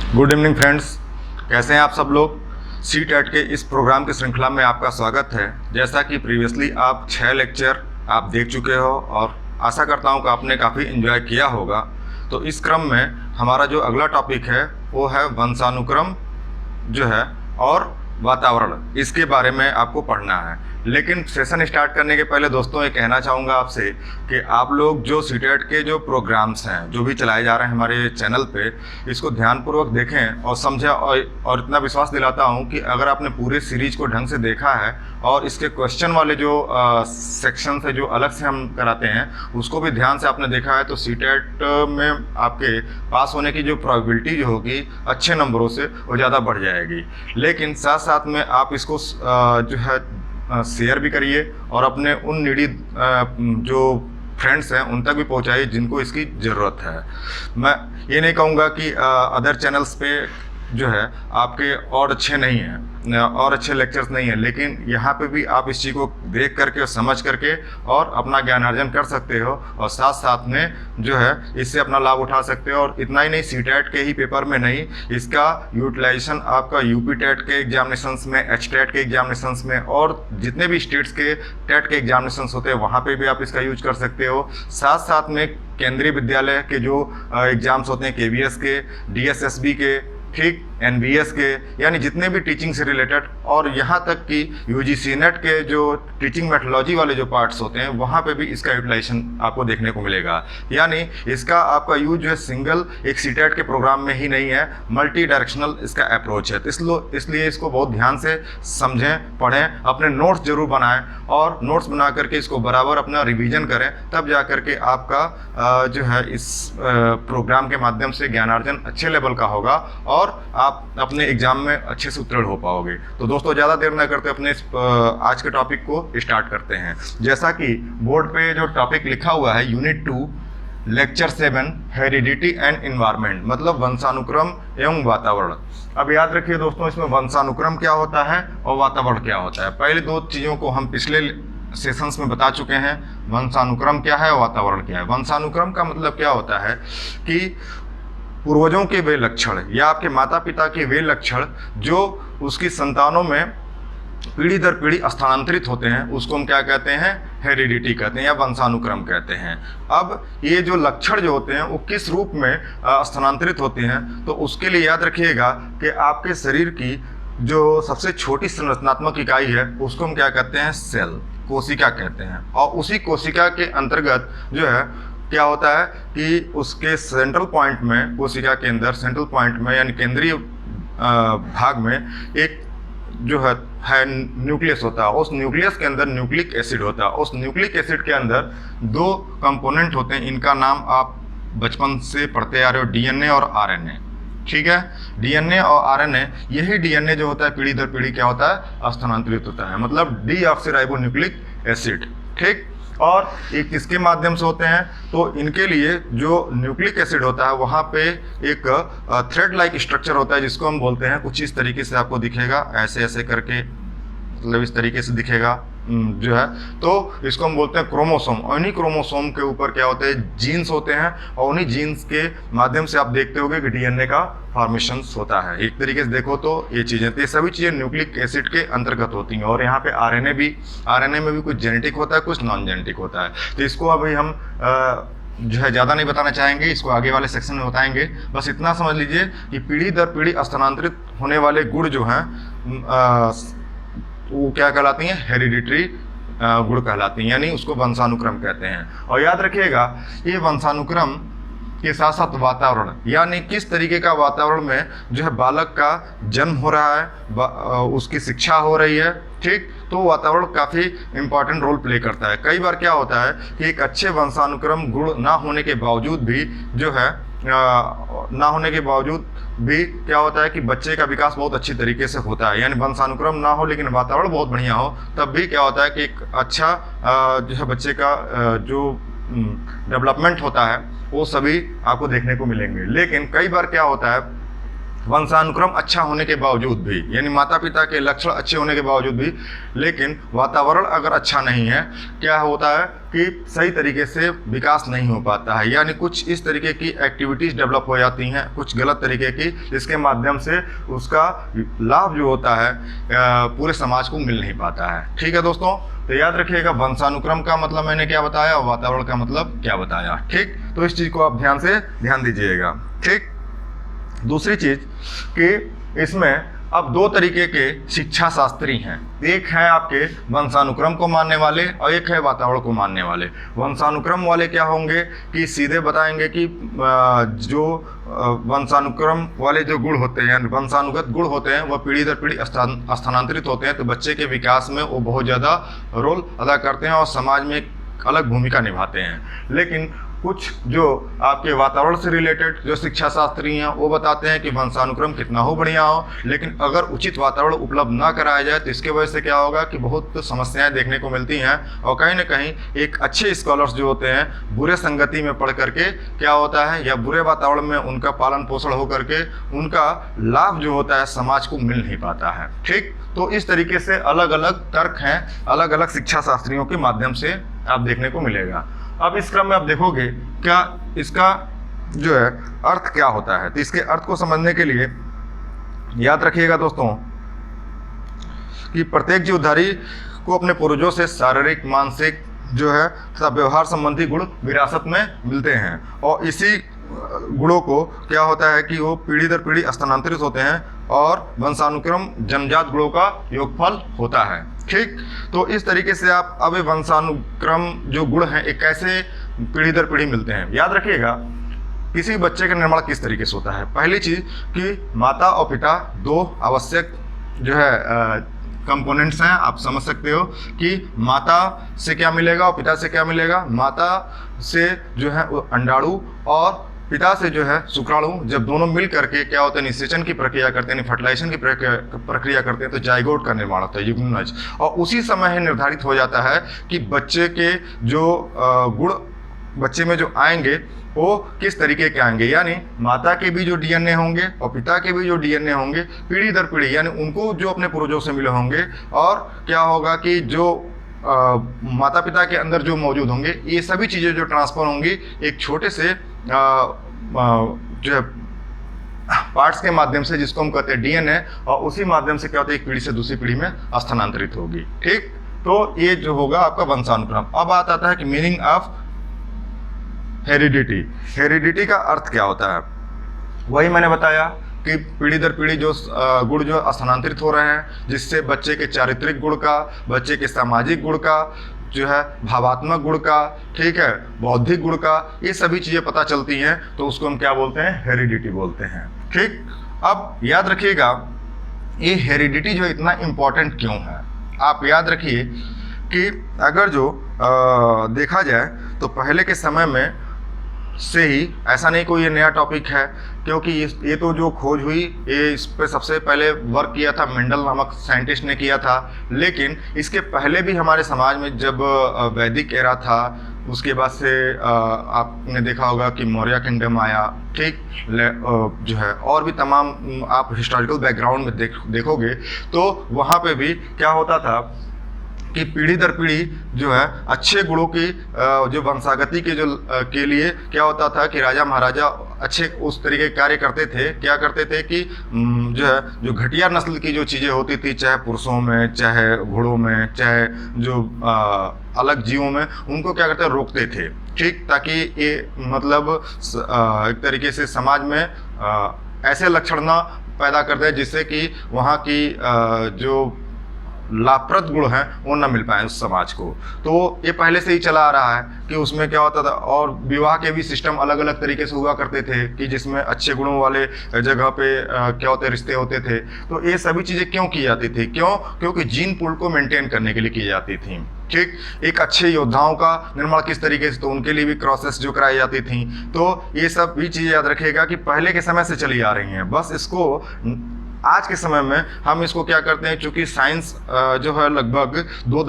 Good evening friends, कैसे हैं आप सब लोग। सी टेट के इस प्रोग्राम की श्रृंखला में आपका स्वागत है। जैसा कि प्रीवियसली आप 6 लेक्चर आप देख चुके हो और आशा करता हूं कि आपने काफ़ी एंजॉय किया होगा। तो इस क्रम में हमारा जो अगला टॉपिक है वो है वंशानुक्रम जो है और वातावरण, इसके बारे में आपको पढ़ना है। लेकिन सेशन स्टार्ट करने के पहले दोस्तों ये कहना चाहूँगा आपसे कि आप लोग जो सीटेट के जो प्रोग्राम्स हैं जो भी चलाए जा रहे हैं हमारे चैनल पे, इसको ध्यानपूर्वक देखें और समझें। और इतना विश्वास दिलाता हूँ कि अगर आपने पूरे सीरीज को ढंग से देखा है और इसके क्वेश्चन वाले जो सेक्शन है जो अलग से हम कराते हैं उसको भी ध्यान से आपने देखा है तो सीटेट में आपके पास होने की जो प्रोबेबिलिटी जो होगी अच्छे नंबरों से वो ज़्यादा बढ़ जाएगी। लेकिन साथ साथ में आप इसको जो है शेयर भी करिए और अपने उन नीडी जो फ्रेंड्स हैं उन तक भी पहुंचाइए जिनको इसकी ज़रूरत है। मैं ये नहीं कहूँगा कि अदर चैनल्स पे जो है आपके और अच्छे नहीं हैं और अच्छे लेक्चर्स नहीं हैं, लेकिन यहाँ पे भी आप इस चीज़ को देख करके और समझ करके और अपना ज्ञानार्जन कर सकते हो और साथ साथ में जो है इससे अपना लाभ उठा सकते हो। और इतना ही नहीं, सीटेट के ही पेपर में नहीं, इसका यूटिलाइजेशन आपका यूपी टेट के एग्जामिनेशंस में, एच टेट के एग्जामिनेशंस में और जितने भी स्टेट्स के टेट के एग्जामिनेशंस होते हैं वहाँ पर भी आप इसका यूज कर सकते हो। साथ साथ में केंद्रीय विद्यालय के जो एग्ज़ाम्स होते हैं KVS के, DSSB के, ठीक, NVS के, यानी जितने भी टीचिंग से रिलेटेड और यहाँ तक कि UGC नेट के जो टीचिंग मेथोडोलॉजी वाले जो पार्ट्स होते हैं वहाँ पे भी इसका यूटिलाइजेशन आपको देखने को मिलेगा। यानी इसका आपका यूज जो है सिंगल एक सीटेट के प्रोग्राम में ही नहीं है, मल्टी डायरेक्शनल इसका अप्रोच है। तो इसलिए इसको बहुत ध्यान से समझें, पढ़ें, अपने नोट्स जरूर बनाएं और नोट्स बना करके इसको बराबर अपना रिविजन करें, तब जा करके आपका जो है इस प्रोग्राम के माध्यम से ज्ञानार्जन अच्छे लेवल का होगा और आप अपने एग्जाम में अच्छे से उत्तीर्ण हो पाओगे। तो दोस्तों ज़्यादा देर न करते अपने आज के टॉपिक को स्टार्ट करते हैं। जैसा कि बोर्ड पे जो टॉपिक लिखा हुआ है, unit 2 lecture 7 heredity and environment, मतलब वंशानुक्रम एवं वातावरण। अब याद रखिए दोस्तों, इसमें वंशानुक्रम क्या होता है और वातावरण क्या होता है। पहले दो चीज़ों को हम पिछले सेशंस में बता चुके हैं, वंशानुक्रम क्या है और वातावरण क्या है। वंशानुक्रम का मतलब क्या होता है कि पूर्वजों के वे लक्षण या आपके माता पिता के वे लक्षण जो उसकी संतानों में पीढ़ी दर पीढ़ी स्थानांतरित होते हैं, उसको हम क्या कहते हैं, हेरिडिटी कहते हैं या वंशानुक्रम कहते हैं। अब ये जो लक्षण जो होते हैं वो किस रूप में स्थानांतरित होते हैं, तो उसके लिए याद रखिएगा कि आपके शरीर की जो सबसे छोटी संरचनात्मक इकाई है उसको हम क्या कहते हैं, सेल, कोशिका कहते हैं। और उसी कोशिका के अंतर्गत जो है क्या होता है कि उसके सेंट्रल पॉइंट में, कोशिका के अंदर सेंट्रल पॉइंट में यानी केंद्रीय भाग में एक जो है न्यूक्लियस होता है। उस न्यूक्लियस के अंदर न्यूक्लिक एसिड होता है। उस न्यूक्लिक एसिड के अंदर दो कंपोनेंट होते हैं, इनका नाम आप बचपन से पढ़ते आ रहे हो, DNA और RNA। ठीक है, DNA और RNA, यही DNA जो होता है पीढ़ी दर पीढ़ी क्या होता है, स्थानांतरित होता है, मतलब डीऑक्सीराइबोन्यूक्लिक एसिड। ठीक, और एक किसके माध्यम से होते हैं, तो इनके लिए जो न्यूक्लिक एसिड होता है वहाँ पे एक थ्रेड लाइक स्ट्रक्चर होता है जिसको हम बोलते हैं, कुछ इस तरीके से आपको दिखेगा, ऐसे ऐसे करके, मतलब इस तरीके से दिखेगा जो है, तो इसको हम बोलते हैं क्रोमोसोम। और इन्हीं क्रोमोसोम के ऊपर क्या होते हैं, जीन्स होते हैं, और उन्हीं जीन्स के माध्यम से आप देखते होगे कि DNA का फॉर्मेशन होता है। एक तरीके से देखो तो ये चीज़ें, तो ये सभी चीज़ें न्यूक्लिक एसिड के अंतर्गत होती हैं। और यहाँ पे RNA में भी कुछ जेनेटिक होता है, कुछ नॉन जेनेटिक होता है। तो इसको अभी हम जो है ज़्यादा नहीं बताना चाहेंगे, इसको आगे वाले सेक्शन में बताएंगे। बस इतना समझ लीजिए कि पीढ़ी दर पीढ़ी स्थानांतरित होने वाले गुण जो हैं वो क्या कहलाती हैं, हेरिडिटरी गुण कहलाती हैं, यानी उसको वंशानुक्रम कहते हैं। और याद रखिएगा ये वंशानुक्रम के साथ साथ वातावरण, यानी किस तरीके का वातावरण में जो है बालक का जन्म हो रहा है, उसकी शिक्षा हो रही है, ठीक, तो वातावरण काफ़ी इंपॉर्टेंट रोल प्ले करता है। कई बार क्या होता है कि एक अच्छे वंशानुक्रम गुण ना होने के बावजूद भी जो है ना होने के बावजूद भी क्या होता है कि बच्चे का विकास बहुत अच्छी तरीके से होता है। यानी वंशानुक्रम ना हो लेकिन वातावरण बहुत बढ़िया हो, तब भी क्या होता है कि एक अच्छा जो है बच्चे का जो डेवलपमेंट होता है वो सभी आपको देखने को मिलेंगे। लेकिन कई बार क्या होता है वंशानुक्रम अच्छा होने के बावजूद भी, यानी माता पिता के लक्षण अच्छे होने के बावजूद भी, लेकिन वातावरण अगर अच्छा नहीं है, क्या होता है कि सही तरीके से विकास नहीं हो पाता है, यानी कुछ इस तरीके की एक्टिविटीज़ डेवलप हो जाती हैं, कुछ गलत तरीके की, जिसके माध्यम से उसका लाभ जो होता है पूरे समाज को मिल नहीं पाता है। ठीक है दोस्तों, तो याद रखिएगा वंशानुक्रम का मतलब मैंने क्या बताया और वातावरण का मतलब क्या बताया। ठीक, तो इस चीज़ को आप ध्यान दीजिएगा। ठीक, दूसरी चीज़ कि इसमें अब दो तरीके के शिक्षा शास्त्री हैं, एक है आपके वंशानुक्रम को मानने वाले और एक है वातावरण को मानने वाले। वंशानुक्रम वाले क्या होंगे कि सीधे बताएंगे कि जो वंशानुक्रम वाले जो गुण होते हैं, वंशानुगत गुण होते हैं, वह पीढ़ी दर पीढ़ी स्थानांतरित होते हैं, तो बच्चे के विकास में वो बहुत ज़्यादा रोल अदा करते हैं और समाज में एक अलग भूमिका निभाते हैं। लेकिन कुछ जो आपके वातावरण से रिलेटेड जो शिक्षा शास्त्री हैं वो बताते हैं कि वंशानुक्रम कितना हो बढ़िया हो, लेकिन अगर उचित वातावरण उपलब्ध ना कराया जाए तो इसके वजह से क्या होगा कि बहुत समस्याएं देखने को मिलती हैं और कहीं ना कहीं एक अच्छे स्कॉलर्स जो होते हैं बुरे संगति में पढ़ करके क्या होता है या बुरे वातावरण में उनका पालन पोषण हो करके उनका लाभ जो होता है समाज को मिल नहीं पाता है। ठीक, तो इस तरीके से अलग अलग तर्क हैं, अलग अलग शिक्षा शास्त्रियों के माध्यम से आप देखने को मिलेगा। अब इस क्रम में आप देखोगे क्या इसका जो है अर्थ क्या होता है, तो इसके अर्थ को समझने के लिए याद रखिएगा दोस्तों कि प्रत्येक जीवधारी को अपने पूर्वजों से शारीरिक, मानसिक जो है तथा व्यवहार संबंधी गुण विरासत में मिलते हैं और इसी गुणों को क्या होता है कि वो पीढ़ी दर पीढ़ी स्थानांतरित होते हैं और वंशानुक्रम जन्मजात गुणों का योगफल होता है। ठीक, तो इस तरीके से आप अब वंशानुक्रम जो गुण हैं एक कैसे पीढ़ी दर पीढ़ी मिलते हैं। याद रखिएगा किसी बच्चे का निर्माण किस तरीके से होता है। पहली चीज कि माता और पिता दो आवश्यक जो है कंपोनेंट्स हैं। आप समझ सकते हो कि माता से क्या मिलेगा और पिता से क्या मिलेगा। माता से जो है वो अंडाणु और पिता से जो है शुक्राणु, जब दोनों मिल करके क्या होता है निषेचन की प्रक्रिया करते हैं, फर्टिलाइजेशन की प्रक्रिया करते हैं, तो जाइगोट का निर्माण होता है, युग्मनज। और उसी समय ही निर्धारित हो जाता है कि बच्चे के जो गुण बच्चे में जो आएंगे वो किस तरीके के आएंगे, यानी माता के भी जो डीएनए होंगे और पिता के भी जो डीएनए होंगे पीढ़ी दर पीढ़ी, यानी उनको जो अपने पूर्वजों से मिले होंगे और क्या होगा कि जो माता पिता के अंदर जो मौजूद होंगे ये सभी चीज़ें जो ट्रांसफर होंगी एक छोटे से जो है पार्ट्स के माध्यम से, जिसको हम कहते हैं डीएनए, और उसी माध्यम से क्या होता है एक पीढ़ी से दूसरी पीढ़ी में स्थानांतरित होगी। ठीक, तो ये जो होगा आपका वंशानुक्रम। अब बात आता है कि मीनिंग ऑफ हेरिडिटी। हेरिडिटी का अर्थ क्या होता है, वही मैंने बताया कि पीढ़ी दर पीढ़ी जो गुण जो स्थानांतरित हो रहे हैं, जिससे बच्चे के चारित्रिक गुण का, बच्चे के सामाजिक गुण का, जो है भावात्मक गुण का, ठीक है, बौद्धिक गुण का, ये सभी चीज़ें पता चलती हैं, तो उसको हम क्या बोलते हैं, हेरिडिटी बोलते हैं। ठीक, अब याद रखिएगा ये हेरिडिटी जो इतना इम्पोर्टेंट क्यों है। आप याद रखिए कि अगर जो देखा जाए तो पहले के समय में से ही, ऐसा नहीं कोई ये नया टॉपिक है, क्योंकि ये तो जो खोज हुई ये इस पे सबसे पहले वर्क किया था मेंडल नामक साइंटिस्ट ने किया था, लेकिन इसके पहले भी हमारे समाज में जब वैदिक एरा था, उसके बाद से आपने देखा होगा कि मौर्य किंगडम आया। ठीक, जो है और भी तमाम आप हिस्टोरिकल बैकग्राउंड में देखोगे तो वहाँ पे भी क्या होता था कि पीढ़ी दर पीढ़ी जो है अच्छे गुणों की जो वंशागति के लिए क्या होता था कि राजा महाराजा अच्छे उस तरीके के कार्य करते थे। क्या करते थे कि जो है जो घटिया नस्ल की जो चीज़ें होती थी, चाहे पुरुषों में, चाहे घोड़ों में, चाहे जो अलग जीवों में, उनको क्या करते रोकते थे। ठीक, ताकि ये मतलब एक तरीके से समाज में ऐसे लक्षण ना पैदा कर दे जिससे कि वहाँ की जो लाभप्रद गुण हैं वो न मिल पाए उस समाज को। तो ये पहले से ही चला आ रहा है कि उसमें क्या होता था, और विवाह के भी सिस्टम अलग अलग तरीके से हुआ करते थे कि जिसमें अच्छे गुणों वाले जगह पे क्या होते रिश्ते होते थे। तो ये सभी चीज़ें क्यों की जाती थी, क्योंकि जीन पूल को मेंटेन करने के लिए की जाती थी। ठीक, एक अच्छे योद्धाओं का निर्माण किस तरीके से, तो उनके लिए भी क्रॉसेस जो कराई जाती थी। तो ये सब भी चीज़ें याद रखिएगा कि पहले के समय से चली आ रही हैं, बस इसको आज के समय में हम इसको क्या करते हैं, चूंकि साइंस जो है लगभग 2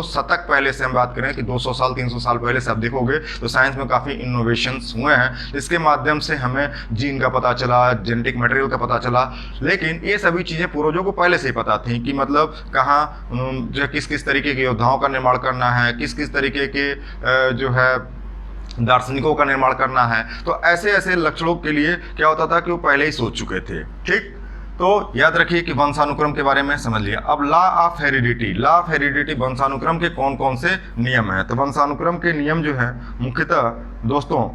शतक पहले से हम बात करें कि 200 साल 300 साल पहले से आप देखोगे तो साइंस में काफ़ी इनोवेशंस हुए हैं, इसके माध्यम से हमें जीन का पता चला, जेनेटिक मटेरियल का पता चला। लेकिन ये सभी चीज़ें पूर्वजों को पहले से ही पता थी कि मतलब कहाँ जो किस किस तरीके के योद्धाओं का निर्माण करना है, किस किस तरीके के जो है दार्शनिकों का निर्माण करना है। तो ऐसे ऐसे लक्षणों के लिए क्या होता था कि वो पहले ही सोच चुके थे। ठीक, तो याद रखिए कि वंशानुक्रम के बारे में समझ लिया। अब लॉ ऑफ हेरिडिटी वंशानुक्रम के कौन कौन से नियम हैं। तो वंशानुक्रम के नियम जो है मुख्यतः दोस्तों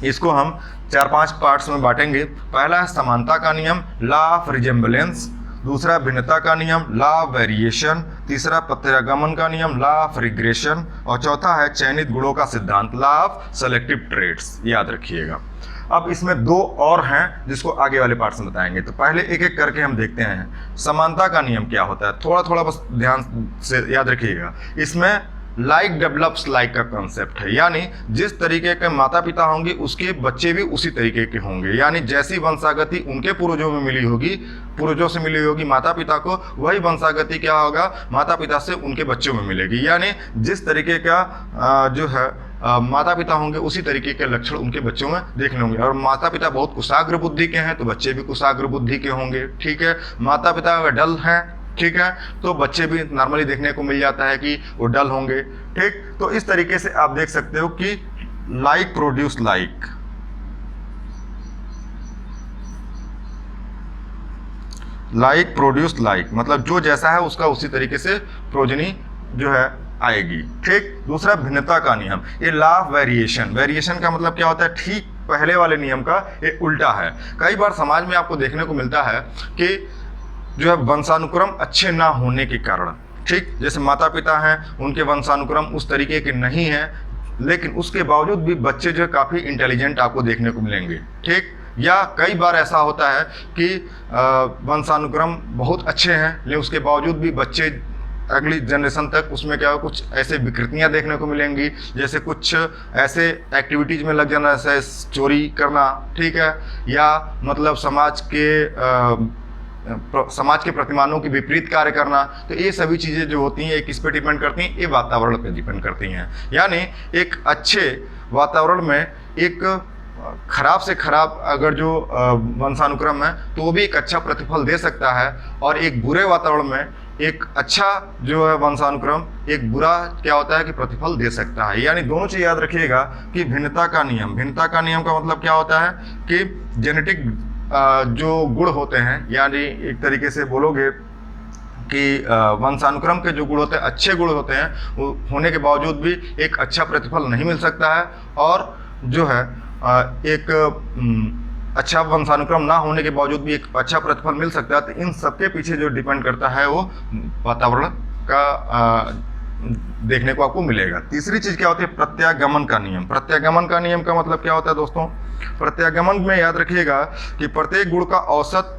इसको हम 4-5 पार्ट्स में बांटेंगे। पहला है समानता का नियम, लॉ ऑफ रिजेम्बलेंस। दूसरा भिन्नता का नियम, लॉ ऑफ वेरिएशन। तीसरा प्रत्यागमन का नियम, लॉ ऑफ रिग्रेशन। और चौथा है चयनित गुणों का सिद्धांत, लॉ ऑफ सेलेक्टिव ट्रेड्स। याद रखिएगा। अब इसमें 2 और हैं जिसको आगे वाले पार्ट्स में बताएंगे। तो पहले एक एक करके हम देखते हैं। समानता का नियम क्या होता है, थोड़ा थोड़ा बस ध्यान से याद रखिएगा। इसमें लाइक डेवलप्स लाइक का कॉन्सेप्ट है, यानी जिस तरीके के माता पिता होंगे उसके बच्चे भी उसी तरीके के होंगे। यानी जैसी वंशागति उनके पूर्वजों में मिली होगी, पूर्वजों से मिली होगी माता पिता को, वही वंशागति क्या होगा माता पिता से उनके बच्चों में मिलेगी। यानी जिस तरीके का जो है माता पिता होंगे उसी तरीके के लक्षण उनके बच्चों में देखने होंगे। और माता पिता बहुत कुशाग्र बुद्धि के हैं तो बच्चे भी कुशाग्र बुद्धि के होंगे। ठीक है, माता पिता अगर डल हैं, ठीक है, तो बच्चे भी नॉर्मली देखने को मिल जाता है कि वो डल होंगे। ठीक, तो इस तरीके से आप देख सकते हो कि like produce like, like produce like, मतलब जो जैसा है उसका उसी तरीके से प्रोजनी जो है आएगी। ठीक, दूसरा भिन्नता का नियम, ये लॉ ऑफ वेरिएशन का मतलब क्या होता है, ठीक पहले वाले नियम का ये उल्टा है। कई बार समाज में आपको देखने को मिलता है कि जो है वंशानुक्रम अच्छे ना होने के कारण, ठीक, जैसे माता पिता हैं उनके वंशानुक्रम उस तरीके के नहीं हैं, लेकिन उसके बावजूद भी बच्चे जो है काफ़ी इंटेलिजेंट आपको देखने को मिलेंगे। ठीक, या कई बार ऐसा होता है कि वंशानुक्रम बहुत अच्छे हैं लेकिन उसके बावजूद भी बच्चे अगली जनरेशन तक उसमें क्या हो, कुछ ऐसे विकृतियां देखने को मिलेंगी, जैसे कुछ ऐसे एक्टिविटीज में लग जाना, जैसे चोरी करना, ठीक है, या मतलब समाज के प्रतिमानों के विपरीत कार्य करना। तो ये सभी चीज़ें जो होती हैं, किस पे डिपेंड करती हैं, ये वातावरण पे डिपेंड करती हैं। यानी एक अच्छे वातावरण में एक खराब से खराब अगर जो वंशानुक्रम है तो वो भी एक अच्छा प्रतिफल दे सकता है, और एक बुरे वातावरण में एक अच्छा जो है वंशानुक्रम एक बुरा क्या होता है कि प्रतिफल दे सकता है। यानी दोनों चीज़ याद रखिएगा कि भिन्नता का नियम का मतलब क्या होता है कि जेनेटिक जो गुण होते हैं, यानी एक तरीके से बोलोगे कि वंशानुक्रम के जो गुण होते हैं, अच्छे गुण होते हैं, वो होने के बावजूद भी एक अच्छा प्रतिफल नहीं मिल सकता है, और जो है एक अच्छा वंशानुक्रम ना होने के बावजूद भी एक अच्छा प्रतिफल मिल सकता है। तो इन सबके पीछे जो डिपेंड करता है वो वातावरण का देखने को आपको मिलेगा। तीसरी चीज क्या होती है, प्रत्यागमन का नियम। प्रत्यागमन का नियम का मतलब क्या होता है दोस्तों, प्रत्यागमन में याद रखिएगा कि प्रत्येक गुण का औसत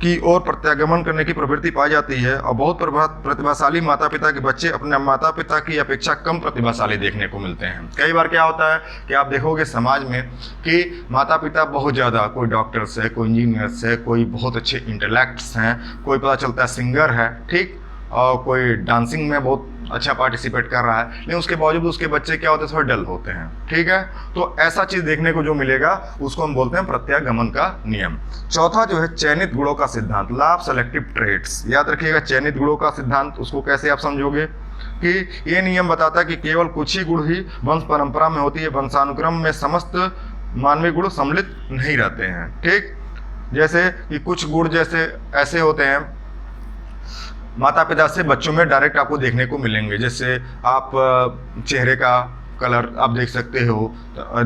की ओर प्रत्यागमन करने की प्रवृत्ति पाई जाती है, और बहुत प्रतिभाशाली माता पिता के बच्चे अपने माता पिता की अपेक्षा कम प्रतिभाशाली देखने को मिलते हैं। कई बार क्या होता है कि आप देखोगे समाज में कि माता पिता बहुत ज़्यादा, कोई डॉक्टर्स है, कोई इंजीनियर्स है, कोई बहुत अच्छे इंटेलेक्ट्स हैं, कोई पता चलता है सिंगर है, ठीक, और कोई डांसिंग में बहुत अच्छा पार्टिसिपेट कर रहा है, लेकिन उसके बावजूद उसके बच्चे क्या होते हैं, थोड़े डल होते हैं। ठीक है, तो ऐसा चीज देखने को जो मिलेगा उसको हम बोलते हैं प्रत्यागमन का नियम। चौथा जो है चयनित गुणों का सिद्धांत, लॉ ऑफ सेलेक्टिव ट्रेड्स। याद रखिएगा चयनित गुणों का सिद्धांत, उसको कैसे आप समझोगे कि ये नियम बताता है कि केवल कुछ ही गुण ही वंश परंपरा में होती है, वंशानुक्रम में समस्त मानवीय गुण सम्मिलित नहीं रहते हैं। ठीक, जैसे कि कुछ गुण जैसे ऐसे होते हैं माता पिता से बच्चों में डायरेक्ट आपको देखने को मिलेंगे, जैसे आप चेहरे का कलर आप देख सकते हो,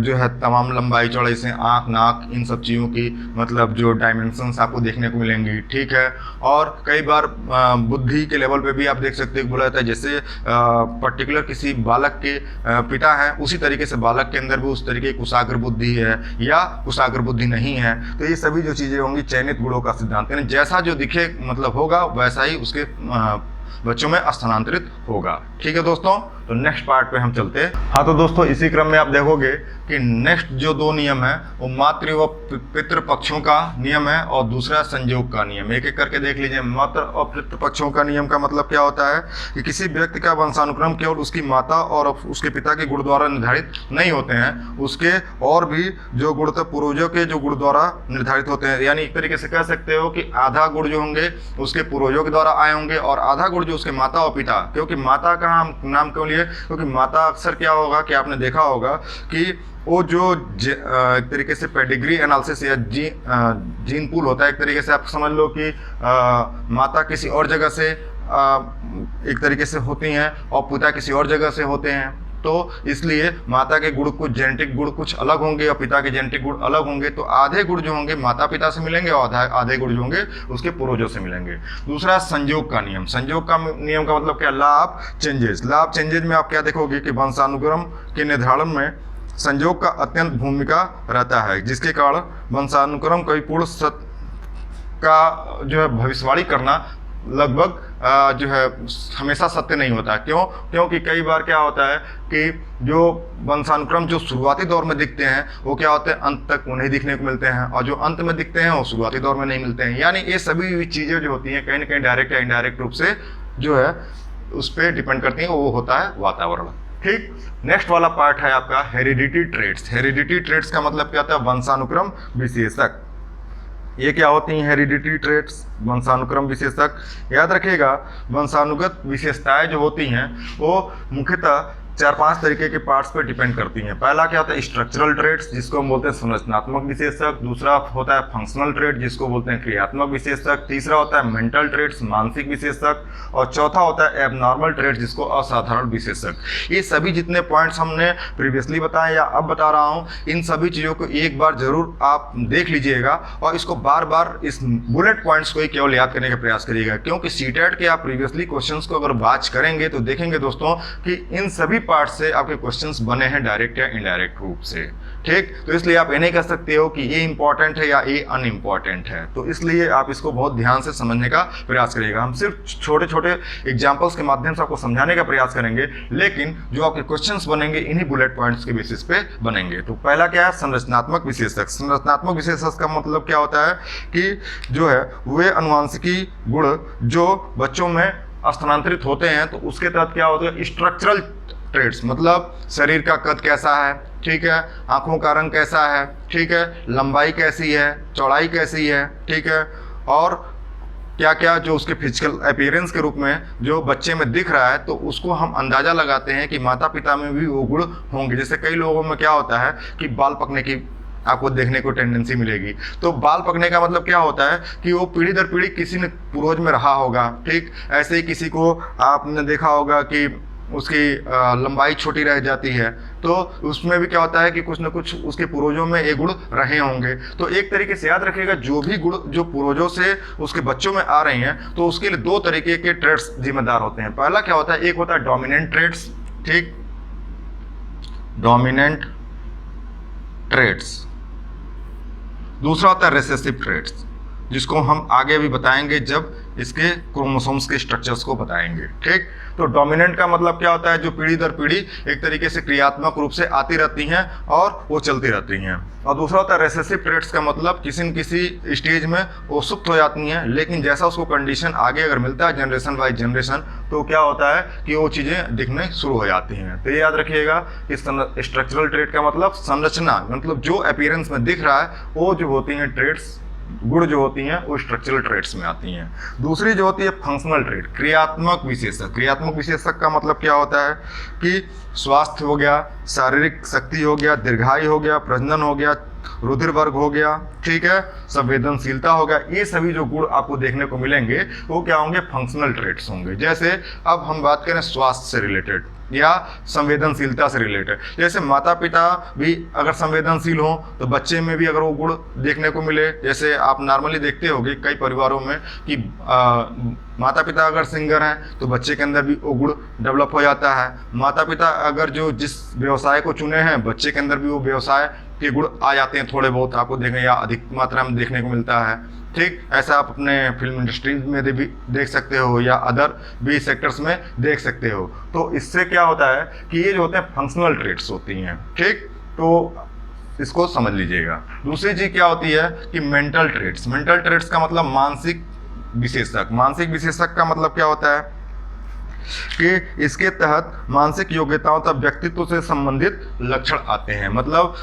जो है तमाम लंबाई चौड़ाई से आँख नाक इन सब चीज़ों की मतलब जो डायमेंशंस आपको देखने को मिलेंगी। ठीक है, और कई बार बुद्धि के लेवल पे भी आप देख सकते हो, बोला जाता है जैसे पर्टिकुलर किसी बालक के पिता हैं उसी तरीके से बालक के अंदर भी उस तरीके की कुशाग्र बुद्धि है या कुशाग्र बुद्धि नहीं है। तो ये सभी जो चीज़ें होंगी चयनित गुणों का सिद्धांत, यानी जैसा जो दिखे मतलब होगा वैसा ही उसके बच्चों में स्थानांतरित होगा। ठीक है दोस्तों, तो नेक्स्ट पार्ट पे हम चलते हैं। हाँ तो दोस्तों, इसी क्रम में आप देखोगे कि नेक्स्ट जो 2 नियम है वो मातृ व पितृ पक्षों का नियम है और दूसरा संयोग का नियम। एक एक करके देख लीजिए। मातृ और पितृ पक्षों का नियम का मतलब क्या होता है कि किसी व्यक्ति का वंशानुक्रम केवल उसकी माता और उसके पिता के गुण द्वारा निर्धारित नहीं होते हैं, उसके और भी जो गुण पूर्वजों के जो गुण द्वारा निर्धारित होते हैं। यानी एक तरीके से कह सकते हो कि आधा गुण जो होंगे उसके पूर्वजों के द्वारा आए होंगे और आधा गुण जो उसके माता और पिता, क्योंकि माता का हम नाम क्यों लिए, क्योंकि माता अक्सर क्या होगा कि आपने देखा होगा कि वो जो एक तरीके से पेडिग्री एनालिसिस या जीन पूल होता है, एक तरीके से आप समझ लो कि माता किसी और जगह से एक तरीके से होती हैं और पिता किसी और जगह से होते हैं, तो इसलिए माता के गुण कुछ जेनेटिक गुण कुछ अलग होंगे और पिता के जेनेटिक गुण अलग होंगे। तो आधे गुण जो होंगे माता पिता से मिलेंगे और आधे गुण जो होंगे उसके पूर्वजों से मिलेंगे। दूसरा संयोग का नियम। संयोग का नियम का मतलब क्या, law of changes. Law of changes में आप क्या देखोगे कि वंशानुक्रम के निर्धारण में संयोग का अत्यंत भूमिका रहता है, जिसके कारण वंशानुक्रम कई पूर्ण सत्य का जो है भविष्यवाणी करना लगभग जो है हमेशा सत्य नहीं होता। क्यों? क्योंकि कई बार क्या होता है कि जो वंशानुक्रम जो शुरुआती दौर में दिखते हैं वो क्या होते हैं, अंत तक उन्हें दिखने को मिलते हैं, और जो अंत में दिखते हैं वो शुरुआती दौर में नहीं मिलते हैं। यानी ये सभी चीज़ें जो होती हैं कहीं ना कहीं डायरेक्ट या इनडायरेक्ट रूप से जो है उस पर डिपेंड करती हैं, वो होता है वातावरण। ठीक। नेक्स्ट वाला पार्ट है आपका हेरिडिटी ट्रेट्स। हेरिडिटी ट्रेट्स का मतलब क्या होता है, वंशानुक्रम विशेषक। ये क्या होती हैं हेरिडिटी ट्रेट्स, वंशानुक्रम विशेषक। याद रखिएगा, वंशानुगत विशेषताएं जो होती हैं वो मुख्यतः 4-5 तरीके के पार्ट्स पर डिपेंड करती हैं। पहला क्या होता है, स्ट्रक्चरल ट्रेट्स जिसको हम बोलते हैं संरचनात्मक विशेषक। दूसरा होता है फंक्शनल ट्रेट जिसको बोलते हैं क्रियात्मक विशेषक। तीसरा होता है मेंटल ट्रेट्स मानसिक विशेषक। और चौथा होता है एबनॉर्मल ट्रेट जिसको असाधारण विशेषक। ये सभी जितने पॉइंट्स हमने प्रीवियसली बताए या अब बता रहा हूँ, इन सभी चीज़ों को एक बार जरूर आप देख लीजिएगा और इसको बार बार इस बुलेट पॉइंट्स को ही केवल याद करने का प्रयास करिएगा, क्योंकि सीटेट के आप प्रीवियसली क्वेश्चंस को अगर वॉच करेंगे तो देखेंगे दोस्तों कि इन सभी पार्ट से आपके क्वेश्चंस बने हैं डायरेक्ट या इनडायरेक्ट रूप से। ठीक। तो इसलिए आप ये नहीं कह सकते हो कि ये इंपॉर्टेंट है या ये अनइम्पॉर्टेंट है, तो इसलिए आप इसको बहुत ध्यान से समझने का प्रयास करिएगा। हम सिर्फ छोटे छोटे एग्जांपल्स के माध्यम से आपको समझाने का प्रयास करेंगे, लेकिन जो आपके क्वेश्चंस बनेंगे इन्हीं बुलेट पॉइंट्स के बेसिस पे बनेंगे। तो पहला क्या है, संरचनात्मक विशेषक। संरचनात्मक विशेषक का मतलब क्या होता है कि जो है वे अनुवांशिकी गुण जो बच्चों में स्थानांतरित होते हैं, तो उसके तहत क्या होता है, स्ट्रक्चरल ट्रेट्स, मतलब शरीर का कद कैसा है, ठीक है, आंखों का रंग कैसा है, ठीक है, लंबाई कैसी है, चौड़ाई कैसी है, ठीक है, और क्या क्या जो उसके फिजिकल अपीयरेंस के रूप में जो बच्चे में दिख रहा है, तो उसको हम अंदाजा लगाते हैं कि माता पिता में भी वो गुण होंगे। जैसे कई लोगों में क्या होता है कि बाल पकने की आपको देखने को टेंडेंसी मिलेगी। तो बाल पकने का मतलब क्या होता है कि वो पीढ़ी दर पीढ़ी किसी ने पूर्वज में रहा होगा। ठीक। ऐसे ही किसी को आपने देखा होगा कि उसकी लंबाई छोटी रह जाती है, तो उसमें भी क्या होता है कि कुछ न कुछ उसके पूर्वजों में ये गुण रहे होंगे। तो एक तरीके से याद रखिएगा, जो भी गुण जो पूर्वजों से उसके बच्चों में आ रहे हैं, तो उसके लिए 2 तरीके के ट्रेट्स जिम्मेदार होते हैं। पहला क्या होता है, एक होता है डोमिनेंट ट्रेट्स। ठीक, डोमिनेंट ट्रेट्स। दूसरा होता है रिसेसिव ट्रेट्स, जिसको हम आगे भी बताएंगे जब इसके क्रोमोसोम्स के स्ट्रक्चर्स को बताएंगे। ठीक। तो डोमिनेंट का मतलब क्या होता है, जो पीढ़ी दर पीढ़ी एक तरीके से क्रियात्मक रूप से आती रहती हैं और वो चलती रहती हैं। और दूसरा होता है रिसेसिव ट्रेट्स का मतलब किसी न किसी स्टेज में वो सुप्त हो जाती हैं, लेकिन जैसा उसको कंडीशन आगे अगर मिलता है जनरेशन बाय जनरेशन, तो क्या होता है कि वो चीज़ें दिखने शुरू हो जाती हैं। तो ये याद रखिएगा कि स्ट्रक्चरल ट्रेट का मतलब संरचना, मतलब जो अपीयरेंस में दिख रहा है वो जो होती हैं ट्रेट्स, गुण जो होती हैं वो स्ट्रक्चरल ट्रेट्स में आती हैं। दूसरी जो होती है फंक्शनल ट्रेट, क्रियात्मक विशेषक। क्रियात्मक विशेषक का मतलब क्या होता है कि स्वास्थ्य हो गया, शारीरिक शक्ति हो गया, दीर्घायु हो गया, प्रजनन हो गया, रुधिर वर्ग हो गया, ठीक है, संवेदनशीलता हो गया। ये सभी जो गुण आपको देखने को मिलेंगे वो क्या होंगे, फंक्शनल ट्रेट्स होंगे। जैसे अब हम बात करें स्वास्थ्य से रिलेटेड या संवेदनशीलता से रिलेटेड, जैसे माता पिता भी अगर संवेदनशील हो तो बच्चे में भी अगर वो गुण देखने को मिले। जैसे आप नॉर्मली देखते होंगे कई परिवारों में कि माता पिता अगर सिंगर हैं तो बच्चे के अंदर भी वो गुण डेवलप हो जाता है। माता पिता अगर जो जिस व्यवसाय को चुने हैं, बच्चे के अंदर भी वो व्यवसाय के गुण आ जाते हैं, थोड़े बहुत आपको देखें या अधिक मात्रा में देखने को मिलता है। ठीक, ऐसा आप अपने फिल्म इंडस्ट्री में भी देख सकते हो या अदर भी सेक्टर्स में देख सकते हो। तो इससे क्या होता है कि ये जो होते हैं फंक्शनल ट्रेट्स होती हैं, ठीक, तो इसको समझ लीजिएगा। दूसरी चीज क्या होती है कि मेंटल ट्रेट्स। मेंटल ट्रेट्स का मतलब मानसिक विशेषक। मानसिक विशेषक का मतलब क्या होता है कि इसके तहत मानसिक योग्यताओं तथा व्यक्तित्व से संबंधित लक्षण आते हैं। मतलब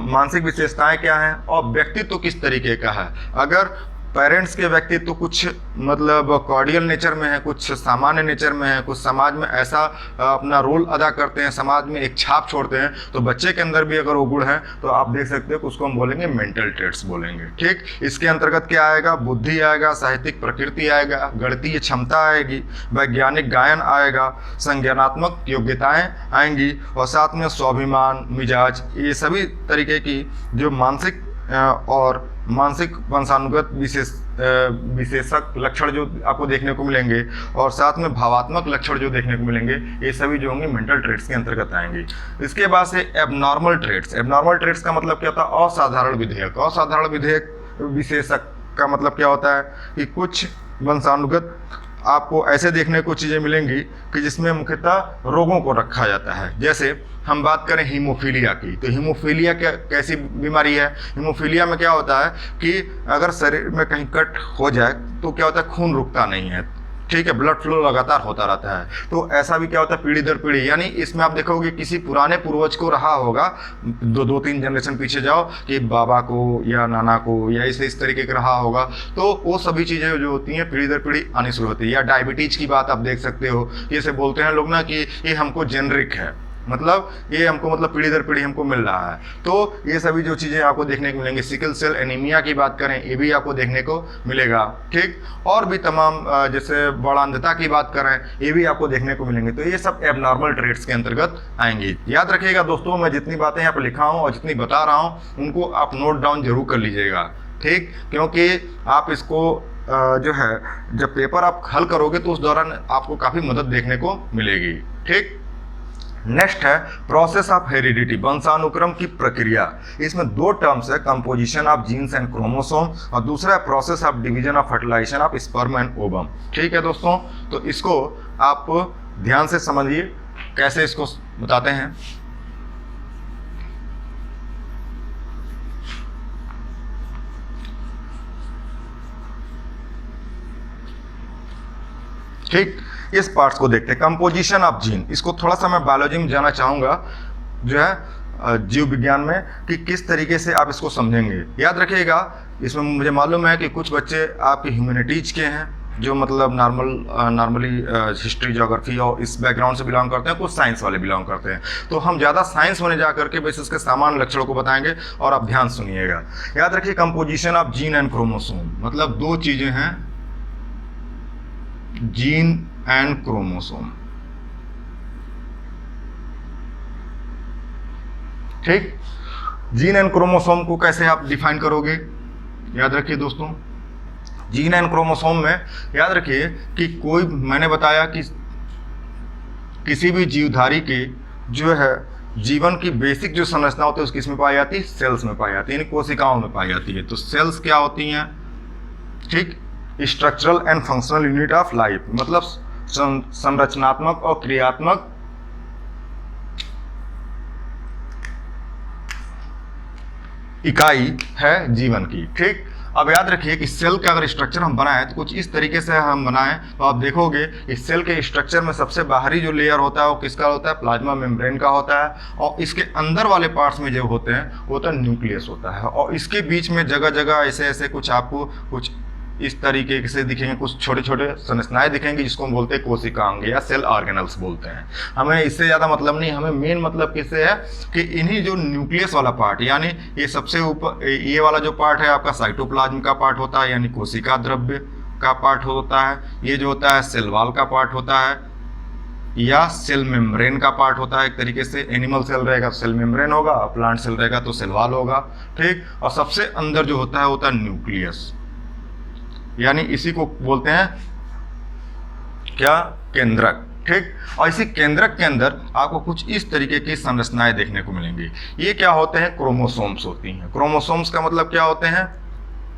मानसिक विशेषताएं क्या हैं और व्यक्तित्व किस तरीके का है। अगर पेरेंट्स के व्यक्तित्व कुछ मतलब कॉर्डियल नेचर में है, कुछ सामान्य नेचर में है, कुछ समाज में ऐसा अपना रोल अदा करते हैं, समाज में एक छाप छोड़ते हैं, तो बच्चे के अंदर भी अगर वो गुण है तो आप देख सकते हो कि उसको हम बोलेंगे मेंटल ट्रेट्स बोलेंगे, ठीक। इसके अंतर्गत क्या आएगा, बुद्धि आएगा, साहित्यिक प्रकृति आएगा, गणितीय क्षमता आएगी, वैज्ञानिक गायन आएगा, संज्ञानात्मक योग्यताएं आएंगी और साथ में स्वाभिमान, मिजाज, ये सभी तरीके की जो मानसिक और मानसिक वंशानुगत विशेषक लक्षण जो आपको देखने को मिलेंगे और साथ में भावात्मक लक्षण जो देखने को मिलेंगे, ये सभी जो होंगे मेंटल ट्रेट्स के अंतर्गत आएंगे। इसके बाद से एबनॉर्मल ट्रेट्स। एबनॉर्मल ट्रेट्स का मतलब क्या होता है, असाधारण विधेयक। असाधारण विधेयक विशेषक का मतलब क्या होता है कि कुछ वंशानुगत आपको ऐसे देखने को चीज़ें मिलेंगी कि जिसमें मुख्यतः रोगों को रखा जाता है। जैसे हम बात करें हीमोफीलिया की, तो हीमोफीलिया क्या कैसी बीमारी है। हीमोफीलिया में क्या होता है कि अगर शरीर में कहीं कट हो जाए तो क्या होता है, खून रुकता नहीं है, ठीक है, ब्लड फ्लो लगातार होता रहता है। तो ऐसा भी क्या होता है पीढ़ी दर पीढ़ी, यानी इसमें आप देखोगे किसी पुराने पूर्वज को रहा होगा, दो तीन जनरेशन पीछे जाओ कि बाबा को या नाना को या इस तरीके का रहा होगा, तो वो सभी चीज़ें जो होती हैं पीढ़ी दर पीढ़ी आनी शुरू होती है। या डायबिटीज की बात आप देख सकते हो, जैसे बोलते हैं लोग ना कि ये हमको जेनरिक है, मतलब ये हमको मतलब पीढ़ी दर पीढ़ी हमको मिल रहा है। तो ये सभी जो चीज़ें आपको देखने को मिलेंगी। सिकल सेल एनीमिया की बात करें, ये भी आपको देखने को मिलेगा, ठीक। और भी तमाम जैसे बड़ांधता की बात करें, ये भी आपको देखने को मिलेंगे। तो ये सब एबनॉर्मल ट्रेट्स के अंतर्गत आएंगी। याद रखिएगा दोस्तों, मैं जितनी बातें यहाँ पर लिखा हूँ और जितनी बता रहा हूँ उनको आप नोट डाउन जरूर कर लीजिएगा, ठीक, क्योंकि आप इसको जो है जब पेपर आप हल करोगे तो उस दौरान आपको काफ़ी मदद देखने को मिलेगी, ठीक। नेक्स्ट है प्रोसेस ऑफ हेरिडिटी, वंशानुक्रम की प्रक्रिया। इसमें दो टर्म्स है, composition of genes and chromosome और दूसरा है process of division of fertilization of sperm and ovum, ठीक है दोस्तों। तो इसको आप ध्यान से समझिए कैसे इसको बताते हैं। ठीक, इस पार्ट्स को देखते हैं। कंपोजिशन ऑफ जीन, इसको थोड़ा सा मैं बायोलॉजी में जाना चाहूँगा, जो है जीव विज्ञान में, कि किस तरीके से आप इसको समझेंगे। याद रखिएगा, इसमें मुझे मालूम है कि कुछ बच्चे आपके ह्यूमैनिटीज के हैं, जो मतलब नॉर्मली हिस्ट्री, ज्योग्राफी और इस बैकग्राउंड से बिलोंग करते हैं, कुछ साइंस वाले बिलोंग करते हैं। तो हम ज़्यादा साइंस होने जा करके बस इसके सामान्य लक्षणों को बताएंगे और आप ध्यान सुनिएगा। याद रखिए, composition of gene and chromosome, मतलब दो चीज़ें हैं, जीन एंड क्रोमोसोम, ठीक। जीन एंड क्रोमोसोम को कैसे आप डिफाइन करोगे, याद रखिए दोस्तों, जीन एंड क्रोमोसोम में याद रखिए कि कोई, मैंने बताया कि किसी भी जीवधारी के जो है जीवन की बेसिक जो संरचना होती है उसकी किसमें पाई जाती है, सेल्स में पाई जाती है, यानी कोशिकाओं में पाई जाती है। तो सेल्स क्या होती हैं, ठीक, structural and functional unit of life, मतलब संरचनात्मक और क्रियात्मक इकाई है जीवन की, ठीक। अब याद रखिए कि सेल का अगर स्ट्रक्चर हम बनाएं तो कुछ इस तरीके से हम बनाएं तो आप देखोगे इस सेल के स्ट्रक्चर में सबसे बाहरी जो लेयर होता है वो किसका होता है, प्लाज्मा मेम्ब्रेन का होता है, और इसके अंदर वाले पार्ट्स में जो होते हैं वो तो न्यूक्लियस होता है, और इसके बीच में जगह जगह ऐसे ऐसे कुछ आपको कुछ इस तरीके से दिखेंगे, कुछ छोटे छोटे संरचनाएं दिखेंगी जिसको हम बोलते हैं कोशिकांग या सेल ऑर्गेनल्स बोलते हैं। हमें इससे ज़्यादा मतलब नहीं, हमें मेन मतलब किससे है कि इन्हीं जो न्यूक्लियस वाला पार्ट, यानी ये सबसे ऊपर ये वाला जो पार्ट है आपका साइटोप्लाज्म का पार्ट होता है, यानी कोशिका द्रव्य का पार्ट होता है। ये जो होता है सेल वॉल का पार्ट होता है या सेल मेम्ब्रेन का पार्ट होता है। एक तरीके से एनिमल सेल रहेगा तो सेल मेम्ब्रेन होगा, प्लांट सेल रहेगा तो सेल वॉल होगा, ठीक। और सबसे अंदर जो होता है न्यूक्लियस, यानी इसी को बोलते हैं क्या, केंद्रक, ठीक। और इसी केंद्रक के अंदर आपको कुछ इस तरीके की संरचनाएं देखने को मिलेंगी। ये क्या होते हैं, क्रोमोसोम्स होती हैं। क्रोमोसोम्स का मतलब क्या होते हैं,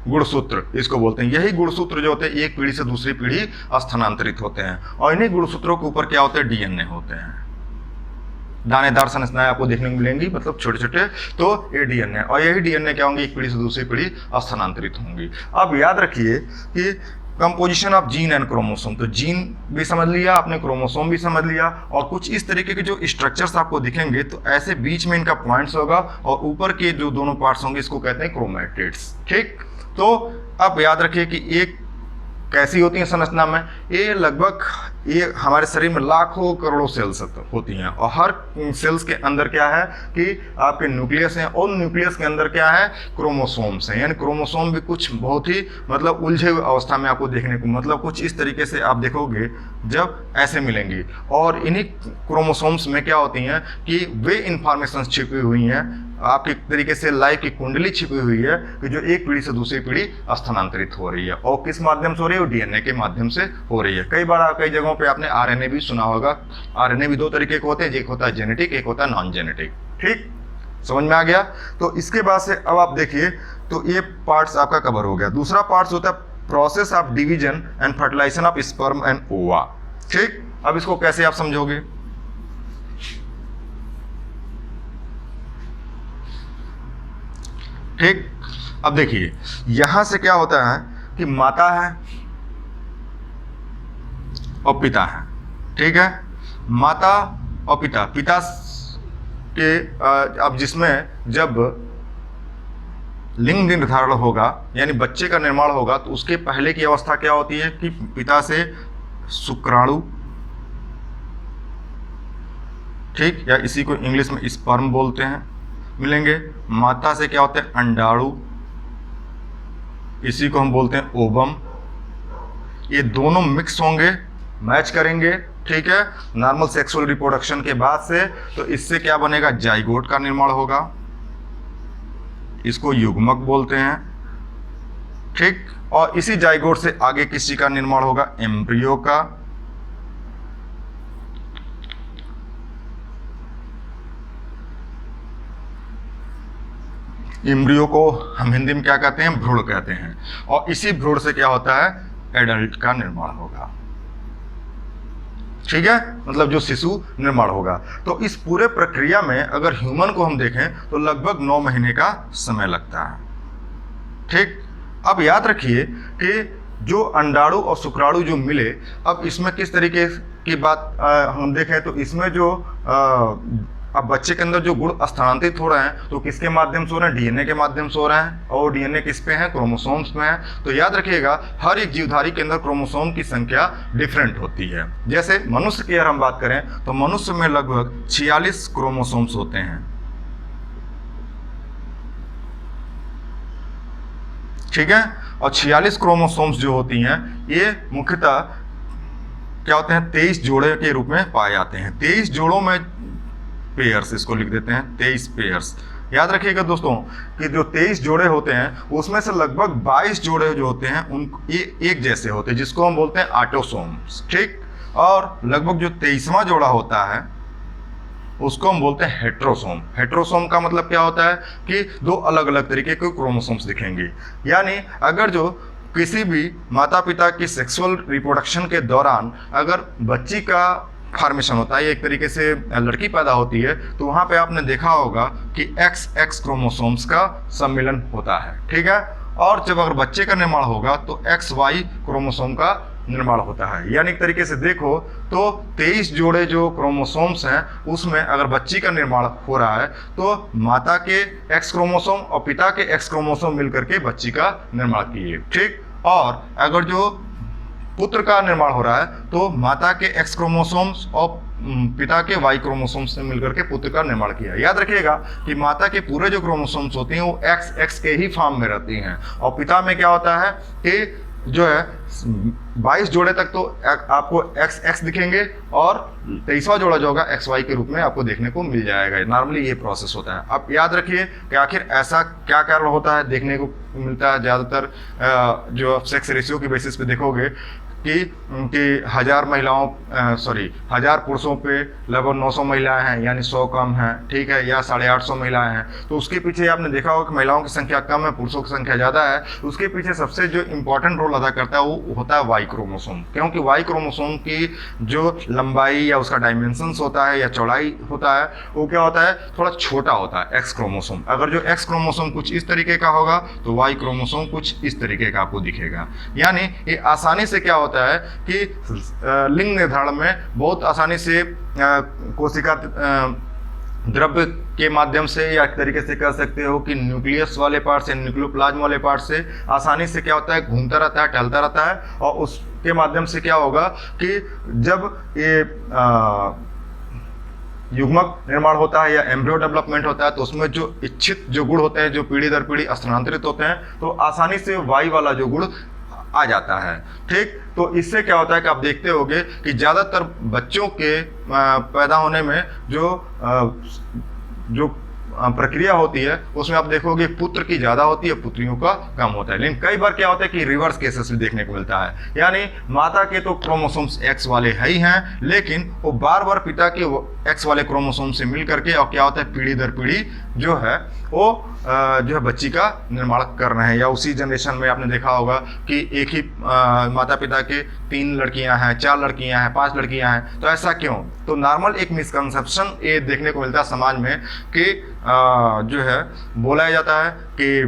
गुणसूत्र इसको बोलते हैं। यही गुणसूत्र जो होते हैं एक पीढ़ी से दूसरी पीढ़ी स्थानांतरित होते हैं और इन्हीं गुणसूत्रों के ऊपर क्या होते हैं, डीएनए होते हैं। दानेदार संरचनाएं आपको देखने को मिलेंगी, मतलब छोटे छोटे, तो ये डीएनए, और यही डीएनए क्या होंगे, एक पीढ़ी से दूसरी पीढ़ी स्थानांतरित होंगी। अब याद रखिए कि composition of gene and chromosome, तो जीन भी समझ लिया आपने, क्रोमोसोम भी समझ लिया, और कुछ इस तरीके के जो स्ट्रक्चर्स आपको दिखेंगे तो ऐसे बीच में इनका पॉइंट्स होगा और ऊपर के जो दोनों पार्ट्स होंगे इसको कहते हैं क्रोमैटिड्स। ठीक, तो अब याद रखिए कि एक कैसी होती है संरचना में, ये लगभग ये हमारे शरीर में लाखों करोड़ों सेल्स होती हैं और हर सेल्स के अंदर क्या है कि आपके न्यूक्लियस हैं और न्यूक्लियस के अंदर क्या है, क्रोमोसोम्स हैं। यानी क्रोमोसोम भी कुछ बहुत ही मतलब उलझे हुए अवस्था में आपको देखने को, मतलब कुछ इस तरीके से आप देखोगे जब ऐसे मिलेंगी, और इन्हीं क्रोमोसोम्स में क्या होती हैं कि वे इंफॉर्मेशन छिपी हुई हैं, आपके तरीके से लाइफ की कुंडली छिपी हुई है कि जो एक पीढ़ी से दूसरी पीढ़ी स्थानांतरित हो रही है, और किस माध्यम से हो रही है, डीएनए के माध्यम से हो रही है। कई बार कई जगहों पे आपने आरएनए भी सुना होगा। आरएनए भी दो तरीके के होते हैं, एक होता है जेनेटिक, एक होता है नॉन जेनेटिक। ठीक, समझ में आ गया। तो इसके बाद से अब आप देखिए तो ये पार्ट्स आपका कवर हो गया। दूसरा पार्ट्स होता है process of division and fertilization of sperm and ova. ठीक, अब इसको कैसे आप समझोगे, ठीक, अब देखिए यहां से क्या होता है कि माता है और पिता है। ठीक है, माता और पिता, पिता के अब जिसमें जब लिंग निर्धारण होगा यानी बच्चे का निर्माण होगा तो उसके पहले की अवस्था क्या होती है कि पिता से शुक्राणु, ठीक, या इसी को इंग्लिश में स्पर्म बोलते हैं, मिलेंगे। माता से क्या होते हैं अंडाणु, इसी को हम बोलते हैं ओवम। ये दोनों मिक्स होंगे, मैच करेंगे, ठीक है, नॉर्मल सेक्सुअल रिप्रोडक्शन के बाद से, तो इससे क्या बनेगा, जाइगोट का निर्माण होगा, इसको युग्मक बोलते हैं। ठीक, और इसी जाइगोट से आगे किसी का निर्माण होगा, एम्ब्रियो का। एम्ब्रियो को हम हिंदी में क्या कहते हैं, भ्रूण कहते हैं, और इसी भ्रूण से क्या होता है, एडल्ट का निर्माण होगा। ठीक है, मतलब जो शिशु निर्माण होगा। तो इस पूरे प्रक्रिया में अगर ह्यूमन को हम देखें तो लगभग 9 महीने का समय लगता है। ठीक, अब याद रखिए कि जो अंडाणु और शुक्राणु जो मिले, अब इसमें किस तरीके की बात हम देखें तो इसमें जो अब बच्चे के अंदर जो गुण स्थानांतरित हो रहे हैं तो किसके माध्यम से हो रहे हैं, डीएनए के माध्यम से हो रहे हैं, और डीएनए किस पे है, क्रोमोसोम्स में है। तो याद रखिएगा हर एक जीवधारी के अंदर क्रोमोसोम की संख्या डिफरेंट होती है। जैसे मनुष्य की अगर हम बात करें तो मनुष्य में लगभग 46 क्रोमोसोम्स होते हैं। ठीक है, और 46 क्रोमोसोम्स जो होती हैं ये मुख्यतः क्या होते हैं, 23 जोड़े के रूप में पाए जाते हैं। 23 जोड़ों में पेयर्स, इसको लिख देते हैं 23 पेयर्स। याद रखिएगा दोस्तों कि जो 23 जोड़े होते हैं उसमें से लगभग 22 जोड़े जो होते हैं उन ये एक जैसे होते हैं, जिसको हम बोलते हैं ऑटोसोम्स। ठीक, और लगभग जो 23वां जोड़ा होता है उसको हम बोलते हैं हेट्रोसोम। हेट्रोसोम का मतलब क्या होता है कि दो अलग अलग तरीके के क्रोमोसोम्स दिखेंगे। यानी अगर जो किसी भी माता पिता की सेक्सुअल रिप्रोडक्शन के दौरान अगर बच्ची का फॉर्मेशन होता है, एक तरीके से लड़की पैदा होती है, तो वहाँ पे आपने देखा होगा कि XX क्रोमोसोम्स का सम्मिलन होता है। ठीक है, और जब अगर बच्चे का निर्माण होगा तो XY क्रोमोसोम का निर्माण होता है। यानी एक तरीके से देखो तो 23 जोड़े जो क्रोमोसोम्स हैं उसमें अगर बच्ची का निर्माण हो रहा है तो माता के X क्रोमोसोम और पिता के X क्रोमोसोम मिलकर के बच्ची का निर्माण किए। ठीक, और अगर जो पुत्र का निर्माण हो रहा है तो माता के X क्रोमोसोम्स और पिता के Y क्रोमोसोम्स से मिलकर के पुत्र का निर्माण किया। याद रखिएगा कि माता के पूरे जो क्रोमोसोम्स होती हैं वो XX के ही फॉर्म में रहती हैं, और पिता में क्या होता है कि जो है 22 जोड़े तक तो आपको XX दिखेंगे और 23वां जोड़ा जो होगा XY के रूप में आपको देखने को मिल जाएगा। नॉर्मली ये प्रोसेस होता है। अब याद रखिए कि आखिर ऐसा क्या कारण होता है, देखने को मिलता है ज़्यादातर जो सेक्स रेशियो की बेसिस पे देखोगे कि 1000 महिलाओं 1000 पुरुषों पे लगभग 900 महिलाएं हैं, यानी 100 कम है, ठीक है, या 850 महिलाएं हैं, तो उसके पीछे आपने देखा होगा कि महिलाओं की संख्या कम है, पुरुषों की संख्या ज़्यादा है। उसके पीछे सबसे जो इम्पोर्टेंट रोल अदा करता है वो होता है वाई क्रोमोसोम, क्योंकि वाई क्रोमोसोम की जो लंबाई या उसका डायमेंशंस होता है या चौड़ाई होता है वो क्या होता है, थोड़ा छोटा होता है एक्स क्रोमोसोम। अगर जो एक्स क्रोमोसोम कुछ इस तरीके का होगा तो वाई क्रोमोसोम कुछ इस तरीके का आपको दिखेगा। यानी ये आसानी से क्या होता है कि लिंग निर्धारण में बहुत आसानी से कोशिका द्रव्य के माध्यम से, या एक तरीके से कह सकते हो कि न्यूक्लियस वाले पार्ट से, न्यूक्लियोप्लाज्म वाले पार्ट से आसानी से क्या होता है, घूमता रहता है, टहलता रहता है, और उसके माध्यम से क्या होगा कि जब ये युग्मक निर्माण होता है या एम्ब्रियो डेवलपमेंट होता है तो उसमें जो इच्छित जो गुण होते हैं, जो पीढ़ी दर पीढ़ी स्थानांतरित होते हैं, तो आसानी से वाई वाला जो गुण आ जाता है। ठीक, तो इससे क्या होता है कि आप देखते होंगे कि ज़्यादातर बच्चों के पैदा होने में जो प्रक्रिया होती है उसमें आप देखोगे पुत्र की ज़्यादा होती है, पुत्रियों का कम होता है। लेकिन कई बार क्या होता है कि रिवर्स केसेस भी देखने को मिलता है, यानी माता के तो क्रोमोसोम्स एक्स वाले है ही हैं, लेकिन वो बार बार पिता के एक्स वाले क्रोमोसोम से मिल करके और क्या होता है, पीढ़ी दर पीढ़ी जो है वो जो है बच्ची का निर्माण कर रहे हैं। या उसी जनरेशन में आपने देखा होगा कि एक ही माता पिता के 3 लड़कियां हैं, 4 लड़कियां हैं, 5 लड़कियां हैं, तो ऐसा क्यों? तो नॉर्मल एक मिसकंसेप्शन ये देखने को मिलता है समाज में कि जो है बोला जाता है कि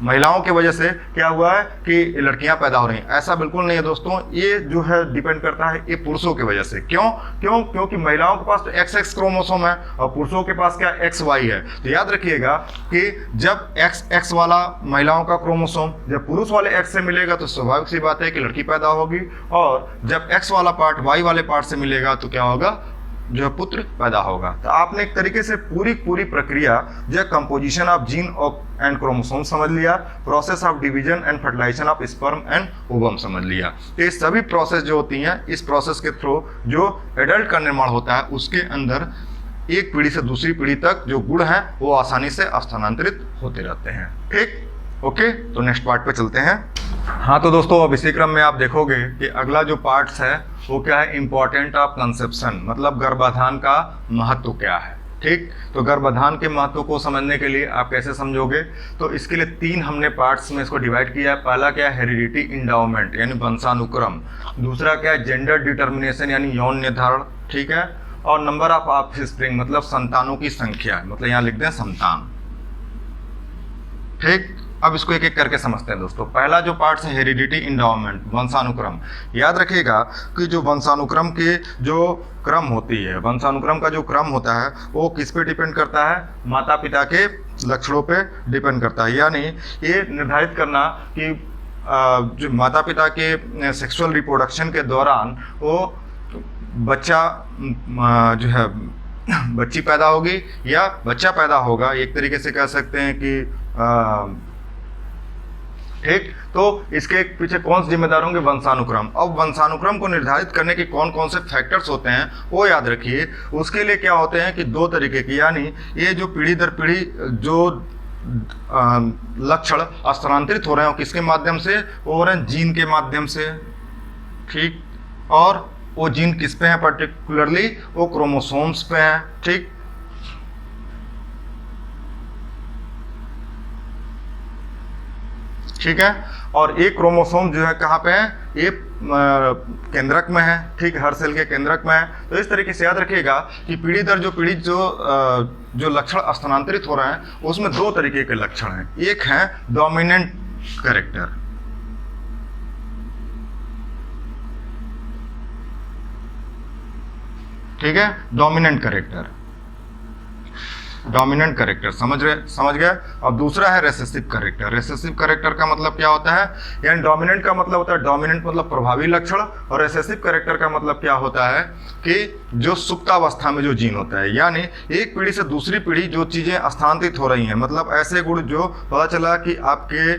महिलाओं की वजह से क्या हुआ है कि लड़कियां पैदा हो रही हैं। ऐसा बिल्कुल नहीं है दोस्तों, ये जो है डिपेंड करता है ये पुरुषों की वजह से। क्योंकि महिलाओं के पास तो XX क्रोमोसोम है और पुरुषों के पास क्या XY है। तो याद रखिएगा कि जब XX वाला महिलाओं का क्रोमोसोम जब पुरुष वाले X से मिलेगा तो स्वाभाविक सी बात है कि लड़की पैदा होगी, और जब X वाला पार्ट Y वाले पार्ट से मिलेगा तो क्या होगा, जो पुत्र पैदा होगा। तो आपने एक तरीके से पूरी प्रक्रिया जो composition of gene and chromosome समझ लिया, process of division and fertilization of sperm and ovum समझ लिया। तो ये सभी प्रोसेस जो होती हैं, इस प्रोसेस के थ्रू जो एडल्ट का निर्माण होता है उसके अंदर एक पीढ़ी से दूसरी पीढ़ी तक जो गुण हैं वो आसानी से स्थानांतरित होते रहते हैं। ठीक, ओके, तो नेक्स्ट पार्ट पे चलते हैं। हाँ तो दोस्तों, अब इसी क्रम में आप देखोगे कि अगला जो पार्ट्स है वो क्या है, इंपॉर्टेंट ऑफ कंसेप्शन, मतलब गर्भाधान का महत्व क्या है। ठीक, तो गर्भाधान के महत्व को समझने के लिए आप कैसे समझोगे, तो इसके लिए 3 हमने पार्ट्स में इसको डिवाइड किया है। पहला क्या है, हेरिडिटी इंडाउमेंट यानी वंशानुक्रम। दूसरा क्या है, जेंडर डिटर्मिनेशन यानी यौन निर्धारण। ठीक है, और नंबर ऑफ ऑफस्प्रिंग मतलब संतानों की संख्या, मतलब यहाँ लिख दें संतान। ठीक, अब इसको एक एक करके समझते हैं दोस्तों। पहला जो पार्ट है हेरिडिटी इंडाउमेंट, वंशानुक्रम। याद रखिएगा कि जो वंशानुक्रम के जो क्रम होती है, वंशानुक्रम का जो क्रम होता है वो किस पे डिपेंड करता है, माता पिता के लक्षणों पे डिपेंड करता है। यानी ये निर्धारित करना कि जो माता पिता के सेक्सुअल रिप्रोडक्शन के दौरान वो बच्चा जो है बच्ची पैदा होगी या बच्चा पैदा होगा, एक तरीके से कह सकते हैं कि ठीक, तो इसके पीछे कौन से जिम्मेदार होंगे, वंशानुक्रम। अब वंशानुक्रम को निर्धारित करने के कौन कौन से फैक्टर्स होते हैं वो याद रखिए। उसके लिए क्या होते हैं कि 2 तरीके की, यानी ये जो पीढ़ी दर पीढ़ी जो लक्षण स्थानांतरित हो रहे हैं किसके माध्यम से, वो हो रहे हैं जीन के माध्यम से। ठीक, और वो जीन किस पे हैं, पर्टिकुलरली वो क्रोमोसोम्स पे हैं। ठीक, ठीक है, और एक क्रोमोसोम जो है कहाँ पे है, ये केंद्रक में है। ठीक, हर सेल के केंद्रक में है। तो इस तरीके से याद रखिएगा कि पीढ़ी दर जो पीढ़ी जो लक्षण स्थानांतरित हो रहे हैं उसमें 2 तरीके के लक्षण हैं। एक है डोमिनेंट कैरेक्टर, ठीक है, डोमिनेंट कैरेक्टर समझ गए। और दूसरा है रेसेसिव कैरेक्टर। रेसेसिव कैरेक्टर का मतलब क्या होता है, यानी डोमिनेंट का मतलब होता है, डोमिनेंट मतलब प्रभावी लक्षण, और रेसेसिव कैरेक्टर का मतलब क्या होता है कि जो सुप्तावस्था में जो जीन होता है, यानी एक पीढ़ी से दूसरी पीढ़ी जो चीज़ें स्थानांतरित हो रही हैं, मतलब ऐसे गुण जो पता चला कि आपके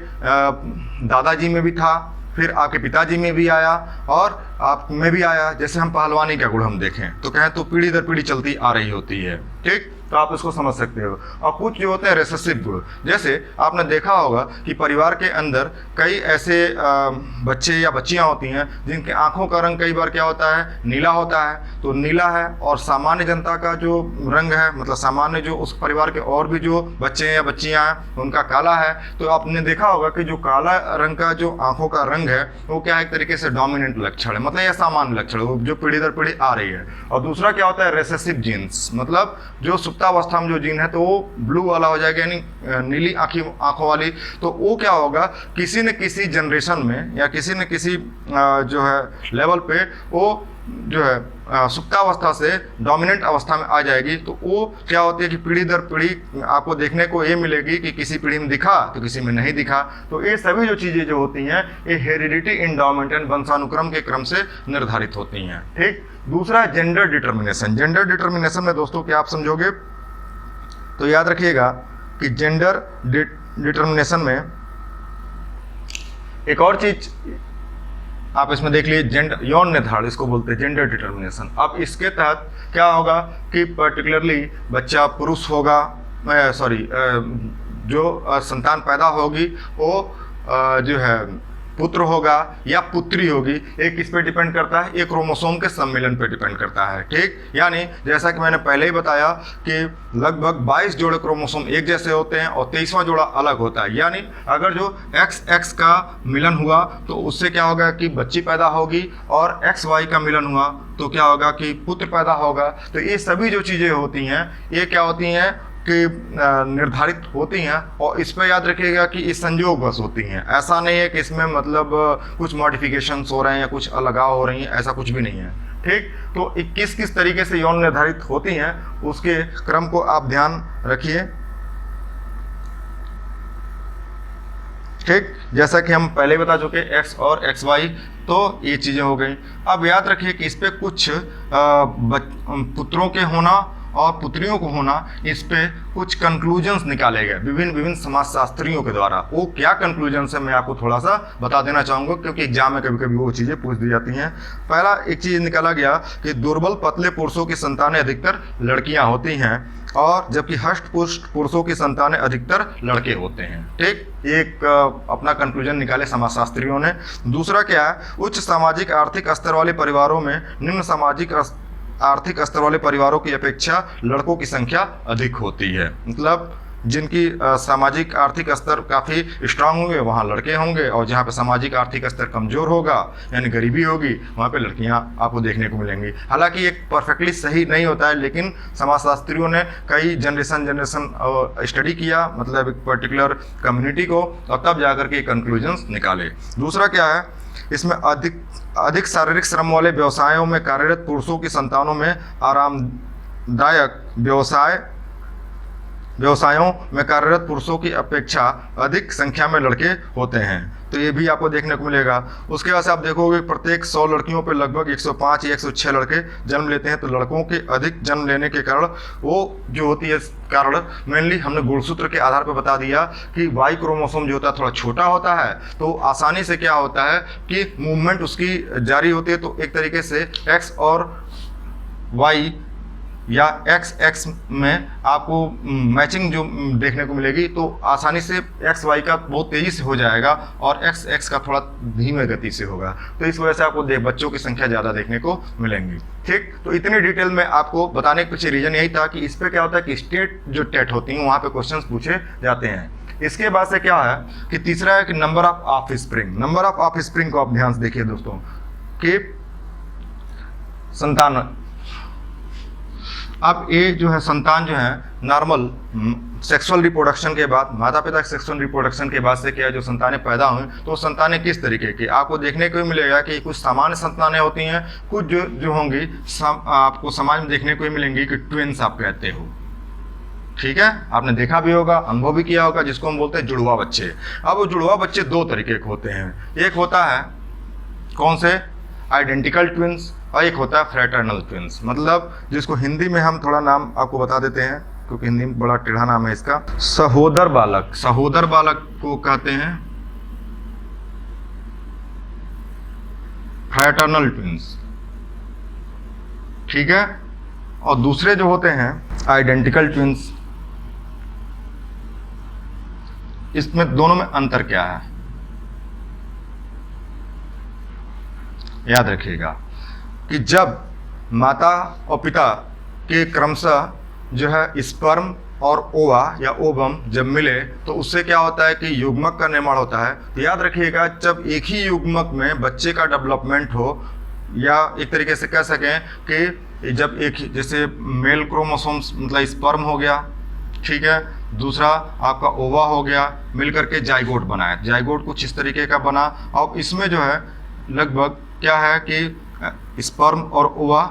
दादाजी में भी था, फिर आपके पिताजी में भी आया और आप में भी आया। जैसे हम पहलवानी का गुण हम देखें तो कहें तो पीढ़ी दर पीढ़ी चलती आ रही होती है। ठीक, तो आप इसको समझ सकते हो। और कुछ जो होते हैं रेसेसिव गुण, जैसे आपने देखा होगा कि परिवार के अंदर कई ऐसे बच्चे या बच्चियां होती हैं जिनके आंखों का रंग कई बार क्या होता है, नीला होता है। तो नीला है, और सामान्य जनता का जो रंग है, मतलब सामान्य जो उस परिवार के और भी जो बच्चे हैं या बच्चियां हैं उनका काला है। तो आपने देखा होगा कि जो काला रंग का जो आंखों का रंग है वो क्या है, एक तरीके से डोमिनेंट लक्षण है, मतलब यह सामान्य लक्षण है जो पीढ़ी दर पीढ़ी आ रही है। और दूसरा क्या होता है, रेसेसिव जीन्स, मतलब जो सुप्तावस्था में जो जीन है तो वो ब्लू वाला हो जाएगा, यानी नीली आंखों वाली। तो वो क्या होगा, किसी न किसी जनरेशन में या किसी न किसी जो है लेवल पे वो जो है सुप्तावस्था से डोमिनेंट अवस्था में आ जाएगी। तो वो क्या होती है कि पीढ़ी दर पीढ़ी आपको देखने को ये मिलेगी कि किसी पीढ़ी में दिखा तो किसी में नहीं दिखा। तो ये सभी जो चीज़ें जो होती हैं ये हेरिडिटी इंडोमेंट एंड वंशानुक्रम के क्रम से निर्धारित होती हैं। ठीक। दूसरा जेंडर डिटर्मिनेशन। जेंडर डिटर्मिनेशन में दोस्तों क्या आप समझोगे, तो याद रखिएगा कि जेंडर डिटर्मिनेशन में एक और चीज आप इसमें देख लीजिए, जेंडर यौन निर्धारण, इसको बोलते हैं जेंडर डिटर्मिनेशन। अब इसके तहत क्या होगा कि पर्टिकुलरली बच्चा पुरुष होगा, जो संतान पैदा होगी वो जो है पुत्र होगा या पुत्री होगी, एक किस पे डिपेंड करता है, एक क्रोमोसोम के सम्मिलन पे डिपेंड करता है। ठीक। यानी जैसा कि मैंने पहले ही बताया कि लगभग 22 जोड़े क्रोमोसोम एक जैसे होते हैं और 23वां जोड़ा अलग होता है। यानी अगर जो XX का मिलन हुआ तो उससे क्या होगा कि बच्ची पैदा होगी, और XY का मिलन हुआ तो क्या होगा कि पुत्र पैदा होगा। तो ये सभी जो चीज़ें होती हैं ये क्या होती हैं कि निर्धारित होती हैं, और इस पर याद रखिएगा कि इस संयोग बस होती हैं। ऐसा नहीं है कि इसमें मतलब कुछ मॉडिफिकेशंस हो रहे हैं या कुछ अलगाव हो रही हैं, ऐसा कुछ भी नहीं है। ठीक। तो किस तरीके से यौन निर्धारित होती हैं उसके क्रम को आप ध्यान रखिए। ठीक। जैसा कि हम पहले बता चुके X और XY, तो ये चीज़ें हो गई। अब याद रखिए कि इस पे कुछ पुत्रों के होना और पुत्रियों को होना, इस पे कुछ कंक्लूजन्स निकाले गए विभिन्न समाजशास्त्रियों के द्वारा। वो क्या कंक्लूजन्स है मैं आपको थोड़ा सा बता देना चाहूँगा, क्योंकि एग्जाम में कभी कभी वो चीज़ें पूछ दी जाती हैं। पहला एक चीज़ निकाला गया कि दुर्बल पतले पुरुषों की संतानें अधिकतर लड़कियां होती हैं, और जबकि हष्ट पुष्ट पुरुषों की संतानें अधिकतर लड़के होते हैं। ठीक। एक अपना कंक्लूजन निकाले समाजशास्त्रियों ने। दूसरा क्या है, उच्च सामाजिक आर्थिक स्तर वाले परिवारों में निम्न सामाजिक आर्थिक स्तर वाले परिवारों की अपेक्षा लड़कों की संख्या अधिक होती है। मतलब जिनकी सामाजिक आर्थिक स्तर काफ़ी स्ट्रांग होंगे वहाँ लड़के होंगे, और जहाँ पे सामाजिक आर्थिक स्तर कमज़ोर होगा यानी गरीबी होगी वहाँ पे लड़कियाँ आपको देखने को मिलेंगी। हालांकि एक परफेक्टली सही नहीं होता है, लेकिन समाजशास्त्रियों ने कई जनरेशन स्टडी किया, मतलब एक पर्टिकुलर कम्युनिटी को, और तब जाकर के कंक्लूजन्स निकाले। दूसरा क्या है, इसमें अधिक शारीरिक श्रम वाले व्यवसायों में कार्यरत पुरुषों की संतानों में आरामदायक व्यवसायों में कार्यरत पुरुषों की अपेक्षा अधिक संख्या में लड़के होते हैं। तो ये भी आपको देखने को मिलेगा। उसके बाद से आप देखोगे प्रत्येक 100 लड़कियों पर लगभग 105 या 106 लड़के जन्म लेते हैं। तो लड़कों के अधिक जन्म लेने के कारण वो जो होती है कारण मेनली हमने गुणसूत्र के आधार पर बता दिया कि वाई क्रोमोसोम जो होता है थोड़ा छोटा होता है, तो आसानी से क्या होता है कि मूवमेंट उसकी जारी होती है। तो एक तरीके से X और Y या XX में आपको मैचिंग जो देखने को मिलेगी, तो आसानी से XY का बहुत तेज़ी से हो जाएगा और XX का थोड़ा धीमे गति से होगा। तो इस वजह से आपको बच्चों की संख्या ज़्यादा देखने को मिलेंगी। ठीक। तो इतनी डिटेल में आपको बताने के पीछे रीज़न यही था कि इस पर क्या होता है कि स्टेट जो टेट होती हैं वहाँ पे क्वेश्चंस पूछे जाते हैं। इसके बाद से क्या है कि तीसरा है कि number of offspring. Number of offspring को आप ध्यान से देखिए दोस्तों कि संतान, अब ये जो है संतान जो है नॉर्मल सेक्सुअल रिप्रोडक्शन के बाद, माता पिता सेक्सुअल रिप्रोडक्शन के बाद से क्या है जो संतानें पैदा हुई, तो संतानें किस तरीके की आपको देखने को मिलेगा कि कुछ सामान्य संतानें होती हैं, कुछ जो होंगी आपको समाज में देखने को मिलेंगी कि ट्विंस आप कहते हो। ठीक है, आपने देखा भी होगा, अनुभव भी किया होगा, जिसको हम बोलते हैं जुड़वा बच्चे। अब वो जुड़वा बच्चे दो तरीके के होते हैं, एक होता है कौन से आइडेंटिकल ट्विंस और एक होता है फ्रेटर्नल ट्विंस। मतलब जिसको हिंदी में हम थोड़ा नाम आपको बता देते हैं क्योंकि हिंदी में बड़ा टेढ़ा नाम है इसका, सहोदर बालक। सहोदर बालक को कहते हैं फ्रेटर्नल ट्विंस। ठीक है। और दूसरे जो होते हैं आइडेंटिकल ट्विंस, इसमें दोनों में अंतर क्या है याद रखिएगा कि जब माता और पिता के क्रमशः जो है स्पर्म और ओवा या ओवम जब मिले तो उससे क्या होता है कि युग्मक का निर्माण होता है। तो याद रखिएगा जब एक ही युग्मक में बच्चे का डेवलपमेंट हो, या एक तरीके से कह सकें कि जब एक जैसे मेल क्रोमोसोम्स मतलब स्पर्म हो गया, ठीक है, दूसरा आपका ओवा हो गया, मिलकर के जाइगोट बना है। जाइगोट कुछ इस तरीके का बना और इसमें जो है लगभग क्या है कि स्पर्म और ओवा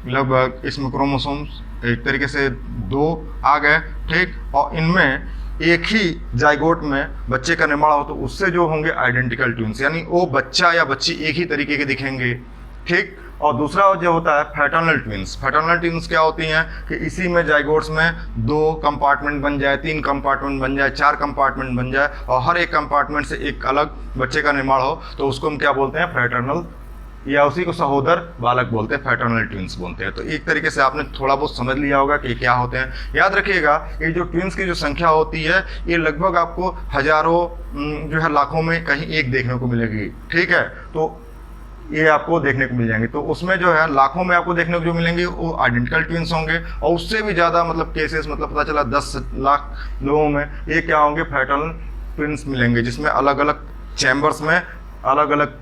लगभग इसमें क्रोमोसोम्स एक तरीके से 2 आ गए, ठीक, और इनमें एक ही जाइगोट में बच्चे का निर्माण हो तो उससे जो होंगे आइडेंटिकल ट्विंस, यानी वो बच्चा या बच्ची एक ही तरीके के दिखेंगे, ठीक। और दूसरा जो होता है फ्रैटर्नल ट्विंस। फ्रैटर्नल ट्विंस क्या होती हैं कि इसी में जाइगोट्स में 2 कंपार्टमेंट बन जाए, 3 कंपार्टमेंट बन जाए, 4 कंपार्टमेंट बन जाए और हर एक कंपार्टमेंट से एक अलग बच्चे का निर्माण हो तो उसको हम क्या बोलते हैं, फ्रैटर्नल, या उसी को सहोदर बालक बोलते हैं, फ्रैटर्नल ट्विंस बोलते हैं। तो एक तरीके से आपने थोड़ा बहुत समझ लिया होगा कि क्या होते हैं। याद रखिएगा ये जो ट्विंस की जो संख्या होती है ये लगभग आपको हजारों जो है लाखों में कहीं एक देखने को मिलेगी, ठीक है। तो ये आपको देखने को मिल जाएंगे, तो उसमें जो है लाखों में आपको देखने को जो मिलेंगे वो आइडेंटिकल ट्विंस होंगे और उससे भी ज़्यादा मतलब केसेस मतलब पता चला 10 लाख लोगों में ये क्या होंगे, फ्रैटर्नल ट्विंस मिलेंगे जिसमें अलग अलग चैम्बर्स में अलग अलग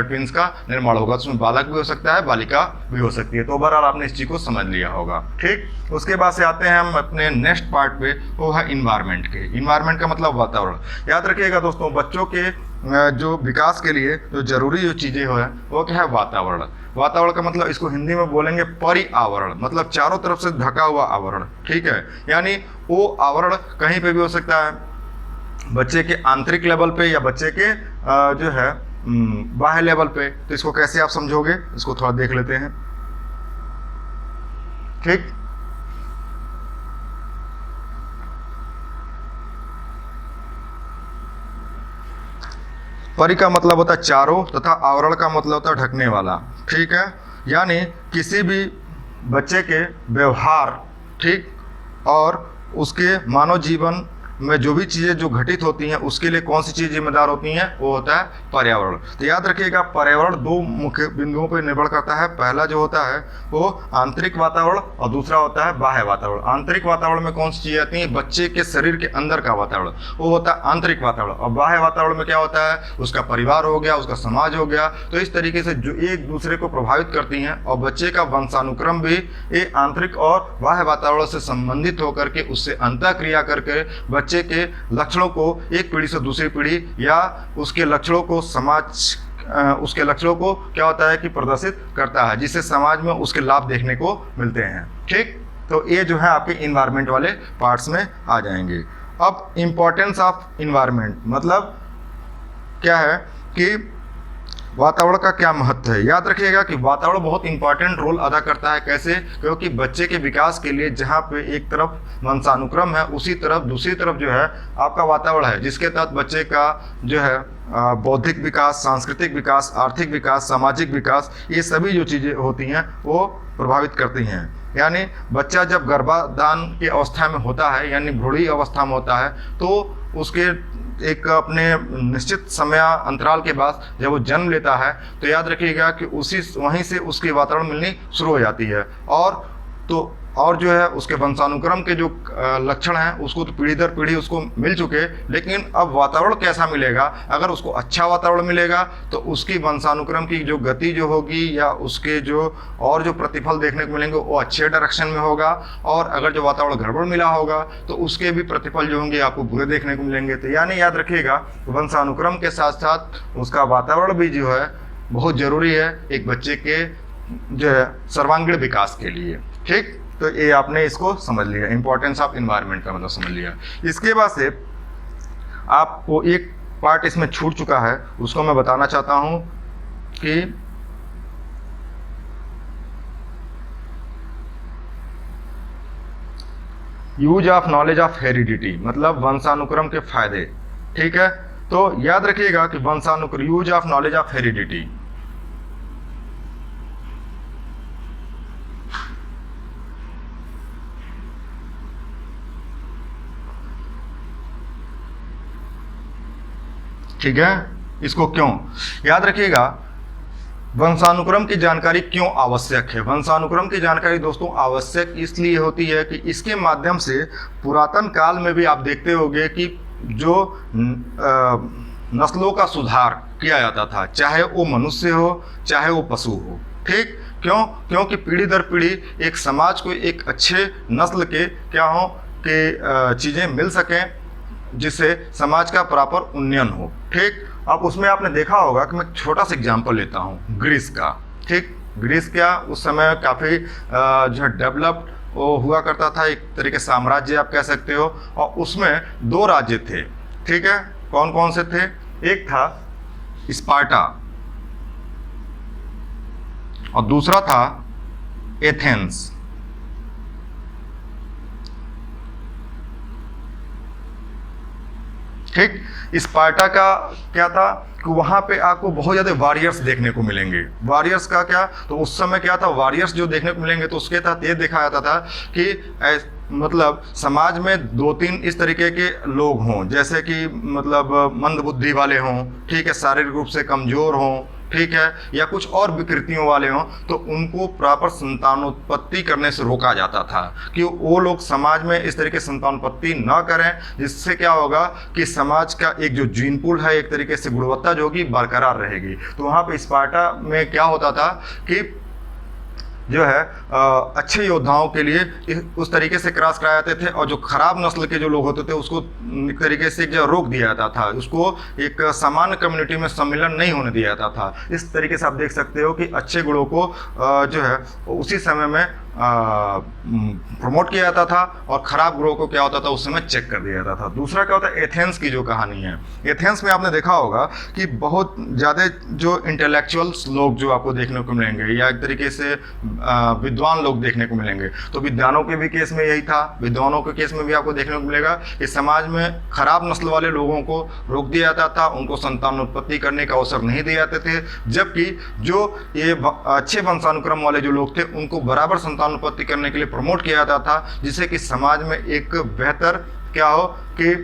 ट्विंस का निर्माण होगा। उसमें बालक भी हो सकता है, बालिका भी हो सकती है। तो ओवरऑल आपने इस चीज़ को समझ लिया होगा, ठीक। उसके बाद से आते हैं हम अपने नेक्स्ट पार्ट पे, वो है इन्वायरमेंट के। इन्वायरमेंट का मतलब वातावरण। याद रखिएगा दोस्तों बच्चों के जो विकास के लिए जो जरूरी जो चीज़ें हो वो क्या है, वातावरण। वातावरण का मतलब इसको हिंदी में बोलेंगे परिआवरण, मतलब चारों तरफ से ढका हुआ आवरण, ठीक है। यानी वो आवरण कहीं पे भी हो सकता है, बच्चे के आंतरिक लेवल पे या बच्चे के जो है बाह्य लेवल पे। तो इसको कैसे आप समझोगे, इसको थोड़ा देख लेते हैं, ठीक। परि का मतलब होता है चारों तथा आवरण का मतलब होता है ढकने वाला, ठीक है। यानी किसी भी बच्चे के व्यवहार, ठीक, और उसके मानव जीवन में जो भी चीज़ें जो घटित होती हैं उसके लिए कौन सी चीज़ जिम्मेदार होती हैं, वो होता है पर्यावरण। तो याद रखिएगा पर्यावरण 2 मुख्य बिंदुओं पर निर्भर करता है। पहला जो होता है वो आंतरिक वातावरण और दूसरा होता है बाह्य वातावरण। आंतरिक वातावरण में कौन सी चीज़ें आती हैं, बच्चे के शरीर के अंदर का वातावरण, वो होता है आंतरिक वातावरण। और बाह्य वातावरण में क्या होता है, उसका परिवार हो गया, उसका समाज हो गया। तो इस तरीके से जो एक दूसरे को प्रभावित करती हैं और बच्चे का वंशानुक्रम भी ये आंतरिक और बाह्य वातावरण से संबंधित होकर के उससे अंतःक्रिया करके बच्चे के लक्षणों को एक पीढ़ी से दूसरी पीढ़ी या उसके लक्षणों को उसके लक्षणों को क्या होता है कि प्रदर्शित करता है, जिससे समाज में उसके लाभ देखने को मिलते हैं, ठीक। तो ये जो है आपके इन्वायरमेंट वाले पार्ट्स में आ जाएंगे। अब इंपॉर्टेंस ऑफ इन्वायरमेंट मतलब क्या है कि वातावरण का क्या महत्व है। याद रखिएगा कि वातावरण बहुत इंपॉर्टेंट रोल अदा करता है। कैसे, क्योंकि बच्चे के विकास के लिए जहाँ पे एक तरफ वंशानुक्रम है उसी तरफ दूसरी तरफ जो है आपका वातावरण है, जिसके तहत बच्चे का जो है बौद्धिक विकास, सांस्कृतिक विकास, आर्थिक विकास, सामाजिक विकास, ये सभी जो चीज़ें होती हैं वो प्रभावित करती हैं। यानी बच्चा जब गर्भाधान की अवस्था में होता है यानी भ्रूणी अवस्था में होता है तो उसके एक अपने निश्चित समय अंतराल के बाद जब वो जन्म लेता है तो याद रखिएगा कि वहीं से उसकी वातावरण मिलनी शुरू हो जाती है। और जो है उसके वंशानुक्रम के जो लक्षण हैं उसको तो पीढ़ी दर पीढ़ी उसको मिल चुके, लेकिन अब वातावरण कैसा मिलेगा। अगर उसको अच्छा वातावरण मिलेगा तो उसकी वंशानुक्रम की जो गति जो होगी या उसके जो और जो प्रतिफल देखने को मिलेंगे वो अच्छे डायरेक्शन में होगा, और अगर जो वातावरण गड़बड़ मिला होगा तो उसके भी प्रतिफल जो होंगे आपको बुरे देखने को मिलेंगे। तो यानी याद रखिएगा वंशानुक्रम के साथ साथ उसका वातावरण भी जो है बहुत ज़रूरी है एक बच्चे के जो है सर्वांगीण विकास के लिए, ठीक। तो ये आपने इसको समझ लिया, इंपॉर्टेंस ऑफ इन्वायरमेंट का मतलब समझ लिया। इसके बाद से आपको एक पार्ट इसमें छूट चुका है, उसको मैं बताना चाहता हूं कि use of knowledge of heredity मतलब वंशानुक्रम के फायदे, ठीक है। तो याद रखिएगा कि वंशानुक्रम, use of knowledge of heredity, ठीक है, इसको क्यों याद रखिएगा। वंशानुक्रम की जानकारी क्यों आवश्यक है? वंशानुक्रम की जानकारी दोस्तों आवश्यक इसलिए होती है कि इसके माध्यम से पुरातन काल में भी आप देखते होंगे कि जो नस्लों का सुधार किया जाता था, चाहे वो मनुष्य हो चाहे वो पशु हो। ठीक, क्यों? क्योंकि पीढ़ी दर पीढ़ी एक समाज को एक अच्छे नस्ल के क्या हो कि चीज़ें मिल सकें, जिससे समाज का प्रॉपर उन्नयन हो। ठीक, अब उसमें आपने देखा होगा कि मैं छोटा सा एग्जांपल लेता हूँ ग्रीस का। ठीक, ग्रीस क्या उस समय काफ़ी जो है डेवलप्ड वो हुआ करता था, एक तरीके साम्राज्य आप कह सकते हो, और उसमें 2 राज्य थे। ठीक है, कौन कौन से थे? एक था स्पार्टा और दूसरा था एथेंस। ठीक, स्पार्टा का क्या था कि वहाँ पे आपको बहुत ज़्यादा वॉरियर्स देखने को मिलेंगे। वॉरियर्स का क्या, तो उस समय क्या था, वॉरियर्स जो देखने को मिलेंगे तो उसके तहत ये देखा जाता था कि मतलब समाज में 2-3 इस तरीके के लोग हों, जैसे कि मतलब मंद बुद्धि वाले हों, ठीक है, शारीरिक रूप से कमज़ोर हों, ठीक है, या कुछ और विकृतियों वाले हों, तो उनको प्रॉपर संतानोत्पत्ति करने से रोका जाता था कि वो लोग समाज में इस तरीके संतानोत्पत्ति न करें, जिससे क्या होगा कि समाज का एक जो जीन पूल है एक तरीके से गुणवत्ता जो होगी बरकरार रहेगी। तो वहाँ पे स्पार्टा में क्या होता था कि जो है अच्छे योद्धाओं के लिए उस तरीके से क्रॉस कराए जाते थे, और जो खराब नस्ल के जो लोग होते थे उसको एक तरीके से जो रोक दिया जाता था, उसको एक सामान्य कम्युनिटी में सम्मिलन नहीं होने दिया जाता था। इस तरीके से आप देख सकते हो कि अच्छे गुणों को जो है उसी समय में प्रमोट किया जाता था, और ख़राब गुणों को क्या होता था उस समय चेक कर दिया जाता था। दूसरा क्या होता है, एथेंस की जो कहानी है। एथेंस में आपने देखा होगा कि बहुत ज़्यादा जो इंटेलेक्चुअल्स लोग जो आपको देखने को मिलेंगे, या एक तरीके से विद्वान लोग देखने को मिलेंगे। तो विद्वानों के भी केस में यही था, विद्वानों के केस में भी आपको देखने को मिलेगा कि समाज में खराब नस्ल वाले लोगों को रोक दिया जाता था, उनको संतानोत्पत्ति करने का अवसर नहीं दिए जाते थे, जबकि जो ये अच्छे वंशानुक्रम वाले जो लोग थे उनको बराबर संतानोत्पत्ति करने के लिए प्रमोट किया जाता था, जिससे कि समाज में एक बेहतर क्या हो कि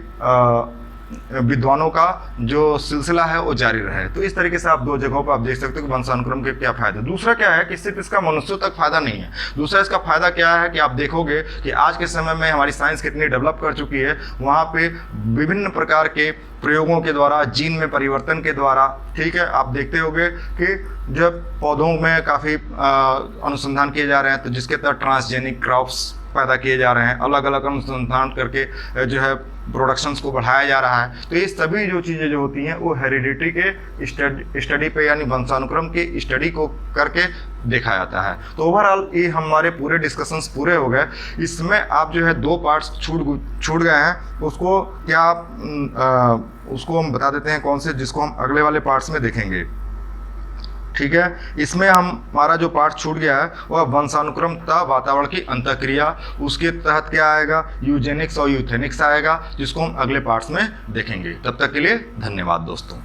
विद्वानों का जो सिलसिला है वो जारी रहे। तो इस तरीके से आप 2 जगहों पर आप देख सकते हो कि वंशानुक्रम के क्या फायदे। दूसरा क्या है कि सिर्फ इसका मनुष्यों तक फायदा नहीं है, दूसरा इसका फायदा क्या है कि आप देखोगे कि आज के समय में हमारी साइंस कितनी डेवलप कर चुकी है, वहाँ पे विभिन्न प्रकार के प्रयोगों के द्वारा, जीन में परिवर्तन के द्वारा, ठीक है, आप देखते होंगे कि जब पौधों में काफ़ी अनुसंधान किए जा रहे हैं, तो जिसके तहत ट्रांसजेनिक क्रॉप्स पैदा किए जा रहे हैं, अलग अलग अनुसंधान करके जो है प्रोडक्शंस को बढ़ाया जा रहा है। तो ये सभी जो चीज़ें जो होती हैं वो हेरिडिटी के स्टडी पे, यानी वंशानुक्रम के स्टडी को करके देखा जाता है। तो ओवरऑल ये हमारे पूरे डिस्कशंस पूरे हो गए। इसमें आप जो है 2 पार्ट्स छूट गए हैं, उसको क्या आप उसको हम बता देते हैं कौन से, जिसको हम अगले वाले पार्ट्स में देखेंगे। ठीक है, इसमें हमारा जो पार्ट छूट गया है वह वंशानुक्रम तथा वातावरण की अंतःक्रिया, उसके तहत क्या आएगा, यूजेनिक्स और यूथेनिक्स आएगा, जिसको हम अगले पार्ट्स में देखेंगे। तब तक के लिए धन्यवाद दोस्तों।